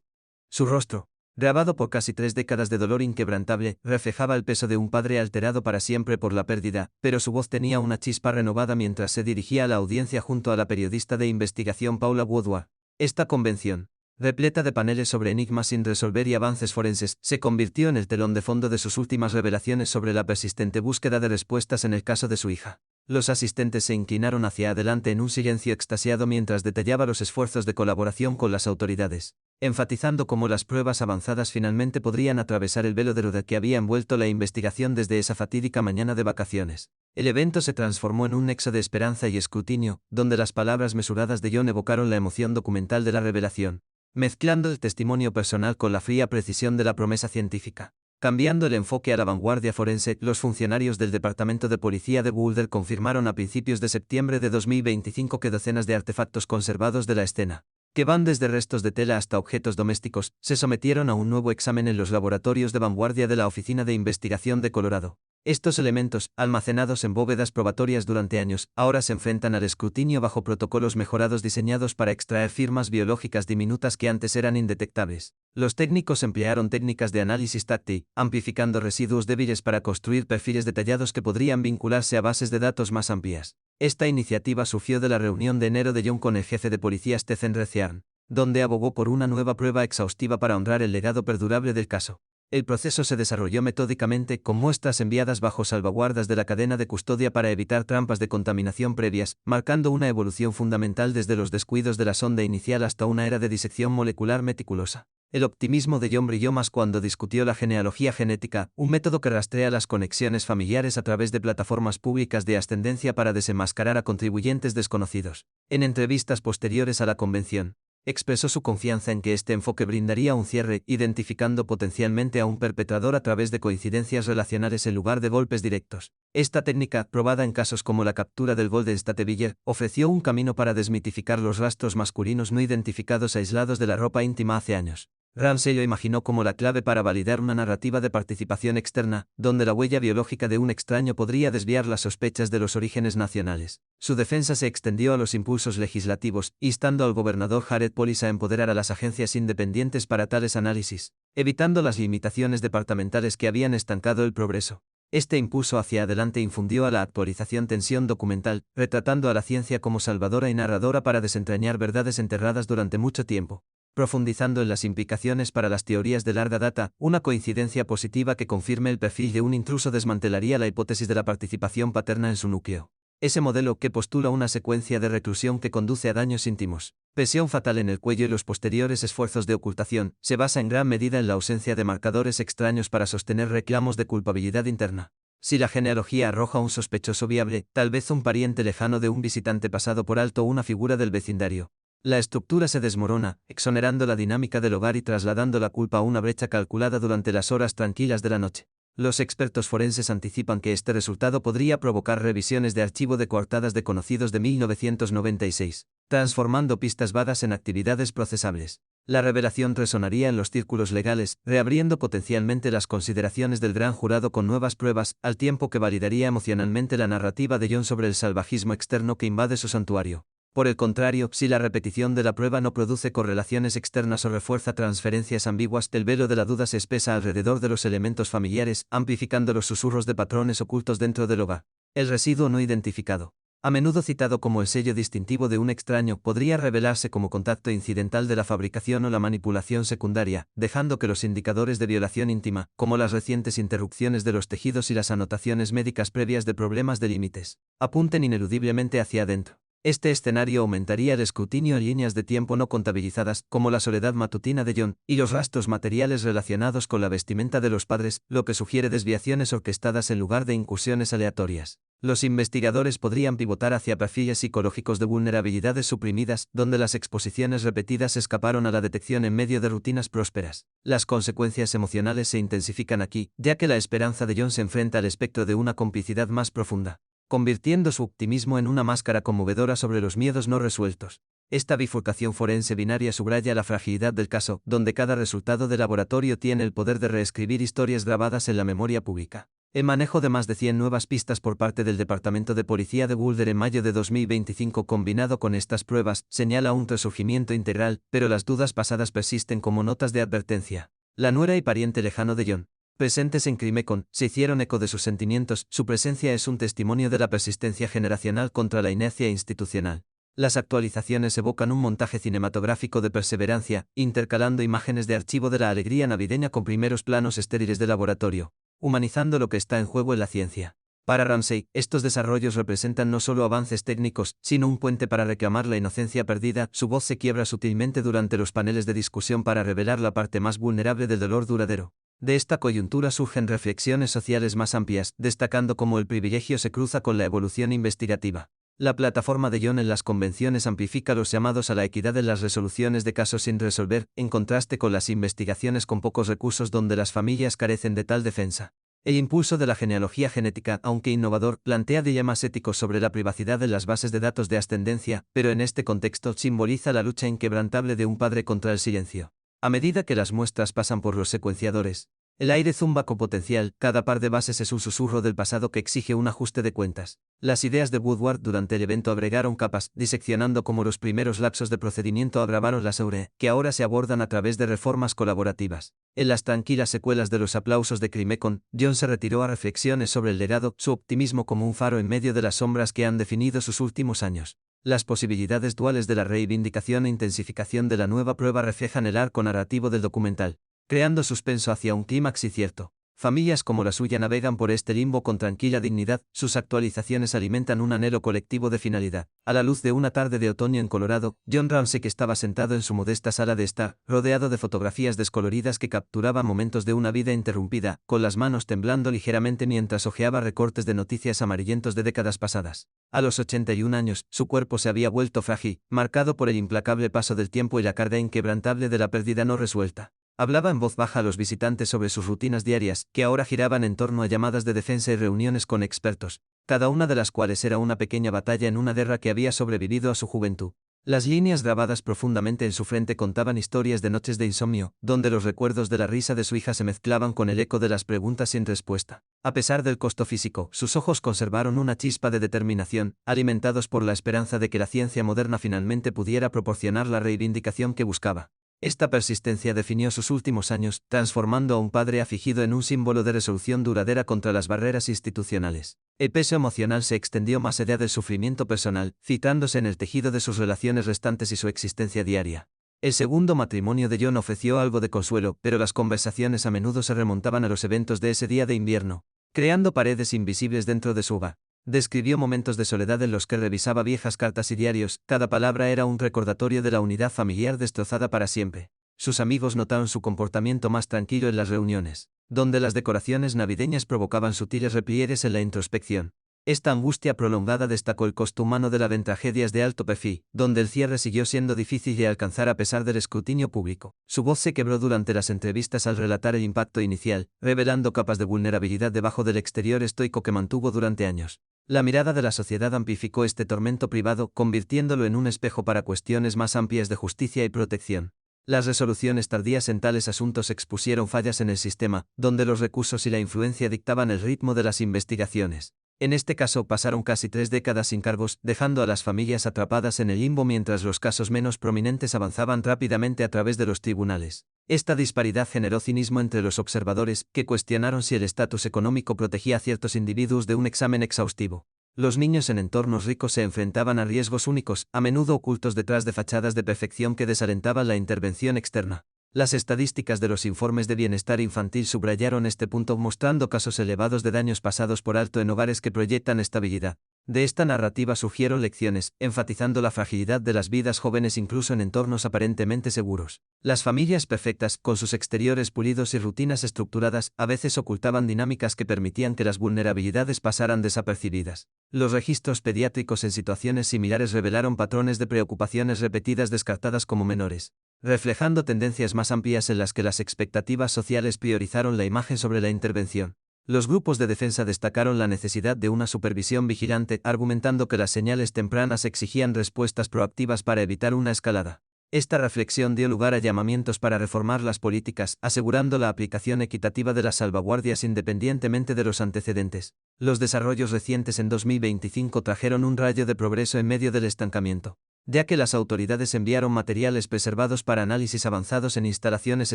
Su rostro, grabado por casi 3 décadas de dolor inquebrantable, reflejaba el peso de un padre alterado para siempre por la pérdida, pero su voz tenía una chispa renovada mientras se dirigía a la audiencia junto a la periodista de investigación Paula Woodward. Esta convención, repleta de paneles sobre enigmas sin resolver y avances forenses, se convirtió en el telón de fondo de sus últimas revelaciones sobre la persistente búsqueda de respuestas en el caso de su hija. Los asistentes se inclinaron hacia adelante en un silencio extasiado mientras detallaba los esfuerzos de colaboración con las autoridades, enfatizando cómo las pruebas avanzadas finalmente podrían atravesar el velo de lo que había envuelto la investigación desde esa fatídica mañana de vacaciones. El evento se transformó en un nexo de esperanza y escrutinio, donde las palabras mesuradas de John evocaron la emoción documental de la revelación, mezclando el testimonio personal con la fría precisión de la promesa científica. Cambiando el enfoque a la vanguardia forense, los funcionarios del Departamento de Policía de Boulder confirmaron a principios de septiembre de 2025 que docenas de artefactos conservados de la escena, que van desde restos de tela hasta objetos domésticos, se sometieron a un nuevo examen en los laboratorios de vanguardia de la Oficina de Investigación de Colorado. Estos elementos, almacenados en bóvedas probatorias durante años, ahora se enfrentan al escrutinio bajo protocolos mejorados diseñados para extraer firmas biológicas diminutas que antes eran indetectables. Los técnicos emplearon técnicas de análisis táctil, amplificando residuos débiles para construir perfiles detallados que podrían vincularse a bases de datos más amplias. Esta iniciativa surgió de la reunión de enero de John con el jefe de policía Stephen Reciarn, donde abogó por una nueva prueba exhaustiva para honrar el legado perdurable del caso. El proceso se desarrolló metódicamente, con muestras enviadas bajo salvaguardas de la cadena de custodia para evitar trampas de contaminación previas, marcando una evolución fundamental desde los descuidos de la sonda inicial hasta una era de disección molecular meticulosa. El optimismo de John brilló más cuando discutió la genealogía genética, un método que rastrea las conexiones familiares a través de plataformas públicas de ascendencia para desenmascarar a contribuyentes desconocidos. En entrevistas posteriores a la convención, expresó su confianza en que este enfoque brindaría un cierre, identificando potencialmente a un perpetrador a través de coincidencias relacionales en lugar de golpes directos. Esta técnica, probada en casos como la captura del Golden State Killer, ofreció un camino para desmitificar los rastros masculinos no identificados aislados de la ropa íntima hace años. Ramsey lo imaginó como la clave para validar una narrativa de participación externa, donde la huella biológica de un extraño podría desviar las sospechas de los orígenes nacionales. Su defensa se extendió a los impulsos legislativos, instando al gobernador Jared Polis a empoderar a las agencias independientes para tales análisis, evitando las limitaciones departamentales que habían estancado el progreso. Este impulso hacia adelante infundió a la actualización tensión documental, retratando a la ciencia como salvadora y narradora para desentrañar verdades enterradas durante mucho tiempo. Profundizando en las implicaciones para las teorías de larga data, una coincidencia positiva que confirme el perfil de un intruso desmantelaría la hipótesis de la participación paterna en su núcleo. Ese modelo que postula una secuencia de reclusión que conduce a daños íntimos, presión fatal en el cuello y los posteriores esfuerzos de ocultación, se basa en gran medida en la ausencia de marcadores extraños para sostener reclamos de culpabilidad interna. Si la genealogía arroja un sospechoso viable, tal vez un pariente lejano de un visitante pasado por alto o una figura del vecindario, la estructura se desmorona, exonerando la dinámica del hogar y trasladando la culpa a una brecha calculada durante las horas tranquilas de la noche. Los expertos forenses anticipan que este resultado podría provocar revisiones de archivo de coartadas de conocidos de 1996, transformando pistas vagas en actividades procesables. La revelación resonaría en los círculos legales, reabriendo potencialmente las consideraciones del gran jurado con nuevas pruebas, al tiempo que validaría emocionalmente la narrativa de John sobre el salvajismo externo que invade su santuario. Por el contrario, si la repetición de la prueba no produce correlaciones externas o refuerza transferencias ambiguas, el velo de la duda se espesa alrededor de los elementos familiares, amplificando los susurros de patrones ocultos dentro del hogar. El residuo no identificado, a menudo citado como el sello distintivo de un extraño, podría revelarse como contacto incidental de la fabricación o la manipulación secundaria, dejando que los indicadores de violación íntima, como las recientes interrupciones de los tejidos y las anotaciones médicas previas de problemas de límites, apunten ineludiblemente hacia adentro. Este escenario aumentaría el escrutinio en líneas de tiempo no contabilizadas, como la soledad matutina de John, y los rastros materiales relacionados con la vestimenta de los padres, lo que sugiere desviaciones orquestadas en lugar de incursiones aleatorias. Los investigadores podrían pivotar hacia perfiles psicológicos de vulnerabilidades suprimidas, donde las exposiciones repetidas escaparon a la detección en medio de rutinas prósperas. Las consecuencias emocionales se intensifican aquí, ya que la esperanza de John se enfrenta al espectro de una complicidad más profunda, convirtiendo su optimismo en una máscara conmovedora sobre los miedos no resueltos. Esta bifurcación forense binaria subraya la fragilidad del caso, donde cada resultado de laboratorio tiene el poder de reescribir historias grabadas en la memoria pública. El manejo de más de 100 nuevas pistas por parte del Departamento de Policía de Boulder en mayo de 2025 combinado con estas pruebas, señala un resurgimiento integral, pero las dudas pasadas persisten como notas de advertencia. La nuera y pariente lejano de John, presentes en Crimecon, se hicieron eco de sus sentimientos. Su presencia es un testimonio de la persistencia generacional contra la inercia institucional. Las actualizaciones evocan un montaje cinematográfico de perseverancia, intercalando imágenes de archivo de la alegría navideña con primeros planos estériles de laboratorio, humanizando lo que está en juego en la ciencia. Para Ramsey, estos desarrollos representan no solo avances técnicos, sino un puente para reclamar la inocencia perdida. Su voz se quiebra sutilmente durante los paneles de discusión para revelar la parte más vulnerable del dolor duradero. De esta coyuntura surgen reflexiones sociales más amplias, destacando cómo el privilegio se cruza con la evolución investigativa. La plataforma de John en las convenciones amplifica los llamados a la equidad en las resoluciones de casos sin resolver, en contraste con las investigaciones con pocos recursos donde las familias carecen de tal defensa. El impulso de la genealogía genética, aunque innovador, plantea dilemas éticos sobre la privacidad de las bases de datos de ascendencia, pero en este contexto simboliza la lucha inquebrantable de un padre contra el silencio. A medida que las muestras pasan por los secuenciadores, el aire zumba con potencial. Cada par de bases es un susurro del pasado que exige un ajuste de cuentas. Las ideas de Woodward durante el evento agregaron capas, diseccionando cómo los primeros lapsos de procedimiento agravaron las que ahora se abordan a través de reformas colaborativas. En las tranquilas secuelas de los aplausos de Crimecon, John se retiró a reflexiones sobre el legado, su optimismo como un faro en medio de las sombras que han definido sus últimos años. Las posibilidades duales de la reivindicación e intensificación de la nueva prueba reflejan el arco narrativo del documental, creando suspenso hacia un clímax incierto. Familias como la suya navegan por este limbo con tranquila dignidad. Sus actualizaciones alimentan un anhelo colectivo de finalidad. A la luz de una tarde de otoño en Colorado, John Ramsey estaba sentado en su modesta sala de estar, rodeado de fotografías descoloridas que capturaban momentos de una vida interrumpida, con las manos temblando ligeramente mientras hojeaba recortes de noticias amarillentos de décadas pasadas. A los 81 años, su cuerpo se había vuelto frágil, marcado por el implacable paso del tiempo y la carga inquebrantable de la pérdida no resuelta. Hablaba en voz baja a los visitantes sobre sus rutinas diarias, que ahora giraban en torno a llamadas de defensa y reuniones con expertos, cada una de las cuales era una pequeña batalla en una guerra que había sobrevivido a su juventud. Las líneas grabadas profundamente en su frente contaban historias de noches de insomnio, donde los recuerdos de la risa de su hija se mezclaban con el eco de las preguntas sin respuesta. A pesar del costo físico, sus ojos conservaron una chispa de determinación, alimentados por la esperanza de que la ciencia moderna finalmente pudiera proporcionar la reivindicación que buscaba. Esta persistencia definió sus últimos años, transformando a un padre afligido en un símbolo de resolución duradera contra las barreras institucionales. El peso emocional se extendió más allá del sufrimiento personal, citándose en el tejido de sus relaciones restantes y su existencia diaria. El segundo matrimonio de John ofreció algo de consuelo, pero las conversaciones a menudo se remontaban a los eventos de ese día de invierno, creando paredes invisibles dentro de su hogar. Describió momentos de soledad en los que revisaba viejas cartas y diarios. Cada palabra era un recordatorio de la unidad familiar destrozada para siempre. Sus amigos notaron su comportamiento más tranquilo en las reuniones, donde las decoraciones navideñas provocaban sutiles repliegues en la introspección. Esta angustia prolongada destacó el costo humano de las tragedias de alto perfil, donde el cierre siguió siendo difícil de alcanzar a pesar del escrutinio público. Su voz se quebró durante las entrevistas al relatar el impacto inicial, revelando capas de vulnerabilidad debajo del exterior estoico que mantuvo durante años. La mirada de la sociedad amplificó este tormento privado, convirtiéndolo en un espejo para cuestiones más amplias de justicia y protección. Las resoluciones tardías en tales asuntos expusieron fallas en el sistema, donde los recursos y la influencia dictaban el ritmo de las investigaciones. En este caso pasaron casi 3 décadas sin cargos, dejando a las familias atrapadas en el limbo mientras los casos menos prominentes avanzaban rápidamente a través de los tribunales. Esta disparidad generó cinismo entre los observadores, que cuestionaron si el estatus económico protegía a ciertos individuos de un examen exhaustivo. Los niños en entornos ricos se enfrentaban a riesgos únicos, a menudo ocultos detrás de fachadas de perfección que desalentaban la intervención externa. Las estadísticas de los informes de bienestar infantil subrayaron este punto, mostrando casos elevados de daños pasados por alto en hogares que proyectan estabilidad, De esta narrativa surgieron lecciones, enfatizando la fragilidad de las vidas jóvenes incluso en entornos aparentemente seguros. Las familias perfectas, con sus exteriores pulidos y rutinas estructuradas, a veces ocultaban dinámicas que permitían que las vulnerabilidades pasaran desapercibidas. Los registros pediátricos en situaciones similares revelaron patrones de preocupaciones repetidas descartadas como menores, reflejando tendencias más amplias en las que las expectativas sociales priorizaron la imagen sobre la intervención. Los grupos de defensa destacaron la necesidad de una supervisión vigilante, argumentando que las señales tempranas exigían respuestas proactivas para evitar una escalada. Esta reflexión dio lugar a llamamientos para reformar las políticas, asegurando la aplicación equitativa de las salvaguardias independientemente de los antecedentes. Los desarrollos recientes en 2025 trajeron un rayo de progreso en medio del estancamiento, ya que las autoridades enviaron materiales preservados para análisis avanzados en instalaciones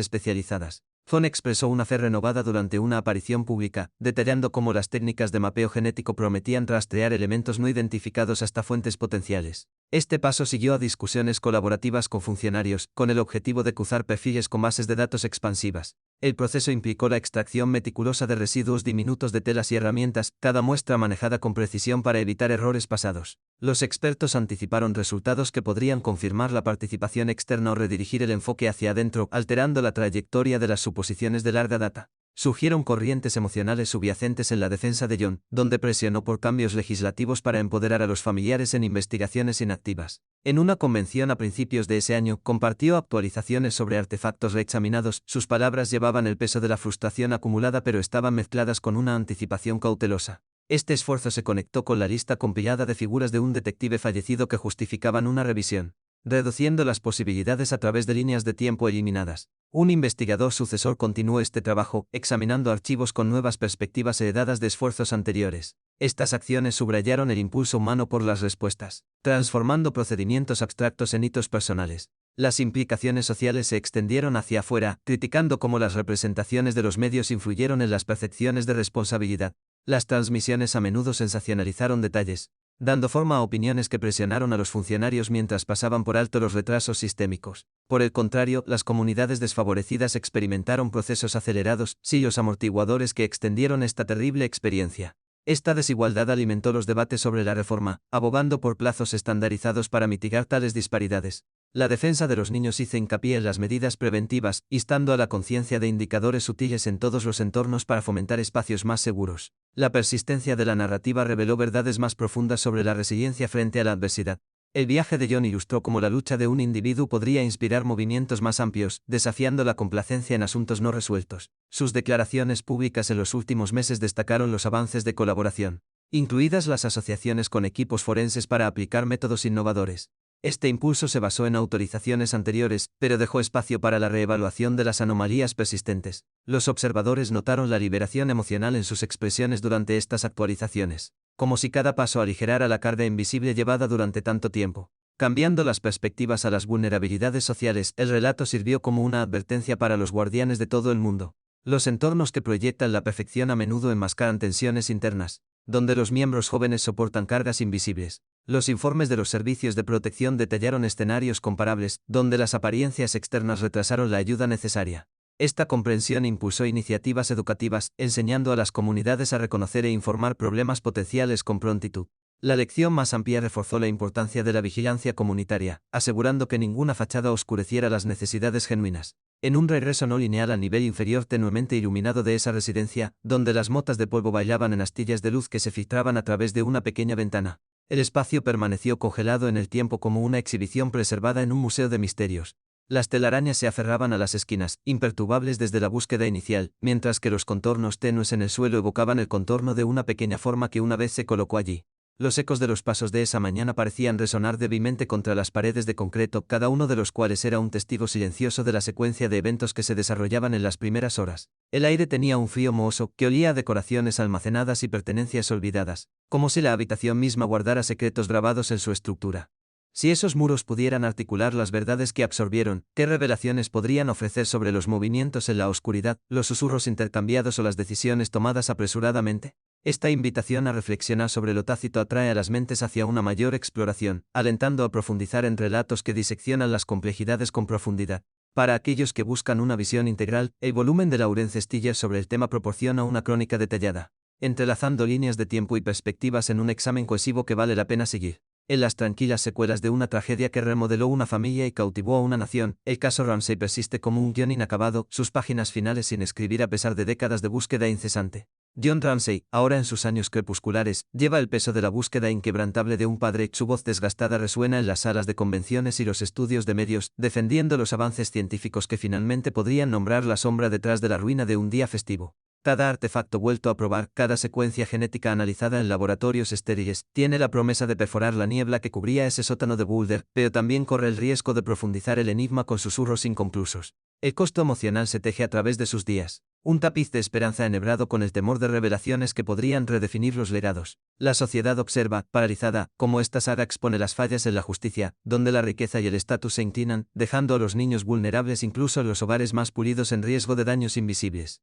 especializadas. Fon expresó una fe renovada durante una aparición pública, detallando cómo las técnicas de mapeo genético prometían rastrear elementos no identificados hasta fuentes potenciales. Este paso siguió a discusiones colaborativas con funcionarios, con el objetivo de cruzar perfiles con bases de datos expansivas. El proceso implicó la extracción meticulosa de residuos diminutos de telas y herramientas, cada muestra manejada con precisión para evitar errores pasados. Los expertos anticiparon resultados que podrían confirmar la participación externa o redirigir el enfoque hacia adentro, alterando la trayectoria de las suposiciones de larga data. Surgieron corrientes emocionales subyacentes en la defensa de John, donde presionó por cambios legislativos para empoderar a los familiares en investigaciones inactivas. En una convención a principios de ese año, compartió actualizaciones sobre artefactos reexaminados. Sus palabras llevaban el peso de la frustración acumulada, pero estaban mezcladas con una anticipación cautelosa. Este esfuerzo se conectó con la lista compilada de figuras de un detective fallecido que justificaban una revisión, reduciendo las posibilidades a través de líneas de tiempo eliminadas. Un investigador sucesor continuó este trabajo, examinando archivos con nuevas perspectivas heredadas de esfuerzos anteriores. Estas acciones subrayaron el impulso humano por las respuestas, transformando procedimientos abstractos en hitos personales. Las implicaciones sociales se extendieron hacia afuera, criticando cómo las representaciones de los medios influyeron en las percepciones de responsabilidad. Las transmisiones a menudo sensacionalizaron detalles, dando forma a opiniones que presionaron a los funcionarios mientras pasaban por alto los retrasos sistémicos. Por el contrario, las comunidades desfavorecidas experimentaron procesos acelerados, sillos amortiguadores que extendieron esta terrible experiencia. Esta desigualdad alimentó los debates sobre la reforma, abogando por plazos estandarizados para mitigar tales disparidades. La defensa de los niños hizo hincapié en las medidas preventivas, instando a la conciencia de indicadores sutiles en todos los entornos para fomentar espacios más seguros. La persistencia de la narrativa reveló verdades más profundas sobre la resiliencia frente a la adversidad. El viaje de John ilustró cómo la lucha de un individuo podría inspirar movimientos más amplios, desafiando la complacencia en asuntos no resueltos. Sus declaraciones públicas en los últimos meses destacaron los avances de colaboración, incluidas las asociaciones con equipos forenses para aplicar métodos innovadores. Este impulso se basó en autorizaciones anteriores, pero dejó espacio para la reevaluación de las anomalías persistentes. Los observadores notaron la liberación emocional en sus expresiones durante estas actualizaciones, como si cada paso aligerara la carga invisible llevada durante tanto tiempo. Cambiando las perspectivas a las vulnerabilidades sociales, el relato sirvió como una advertencia para los guardianes de todo el mundo. Los entornos que proyectan la perfección a menudo enmascaran tensiones internas, donde los miembros jóvenes soportan cargas invisibles. Los informes de los servicios de protección detallaron escenarios comparables, donde las apariencias externas retrasaron la ayuda necesaria. Esta comprensión impulsó iniciativas educativas, enseñando a las comunidades a reconocer e informar problemas potenciales con prontitud. La lección más amplia reforzó la importancia de la vigilancia comunitaria, asegurando que ninguna fachada oscureciera las necesidades genuinas. En un regreso no lineal al nivel inferior tenuemente iluminado de esa residencia, donde las motas de polvo bailaban en astillas de luz que se filtraban a través de una pequeña ventana, el espacio permaneció congelado en el tiempo como una exhibición preservada en un museo de misterios. Las telarañas se aferraban a las esquinas, imperturbables desde la búsqueda inicial, mientras que los contornos tenues en el suelo evocaban el contorno de una pequeña forma que una vez se colocó allí. Los ecos de los pasos de esa mañana parecían resonar débilmente contra las paredes de concreto, cada uno de los cuales era un testigo silencioso de la secuencia de eventos que se desarrollaban en las primeras horas. El aire tenía un frío mohoso, que olía a decoraciones almacenadas y pertenencias olvidadas, como si la habitación misma guardara secretos grabados en su estructura. Si esos muros pudieran articular las verdades que absorbieron, ¿qué revelaciones podrían ofrecer sobre los movimientos en la oscuridad, los susurros intercambiados o las decisiones tomadas apresuradamente? Esta invitación a reflexionar sobre lo tácito atrae a las mentes hacia una mayor exploración, alentando a profundizar en relatos que diseccionan las complejidades con profundidad. Para aquellos que buscan una visión integral, el volumen de Laurence Stiller sobre el tema proporciona una crónica detallada, entrelazando líneas de tiempo y perspectivas en un examen cohesivo que vale la pena seguir. En las tranquilas secuelas de una tragedia que remodeló una familia y cautivó a una nación, el caso Ramsay persiste como un guión inacabado, sus páginas finales sin escribir a pesar de décadas de búsqueda incesante. John Ramsay, ahora en sus años crepusculares, lleva el peso de la búsqueda inquebrantable de un padre, su voz desgastada resuena en las salas de convenciones y los estudios de medios, defendiendo los avances científicos que finalmente podrían nombrar la sombra detrás de la ruina de un día festivo. Cada artefacto vuelto a probar, cada secuencia genética analizada en laboratorios estériles, tiene la promesa de perforar la niebla que cubría ese sótano de Boulder, pero también corre el riesgo de profundizar el enigma con susurros inconclusos. El costo emocional se teje a través de sus días, un tapiz de esperanza enhebrado con el temor de revelaciones que podrían redefinir los legados. La sociedad observa, paralizada, cómo esta saga expone las fallas en la justicia, donde la riqueza y el estatus se inclinan, dejando a los niños vulnerables incluso en los hogares más pulidos en riesgo de daños invisibles.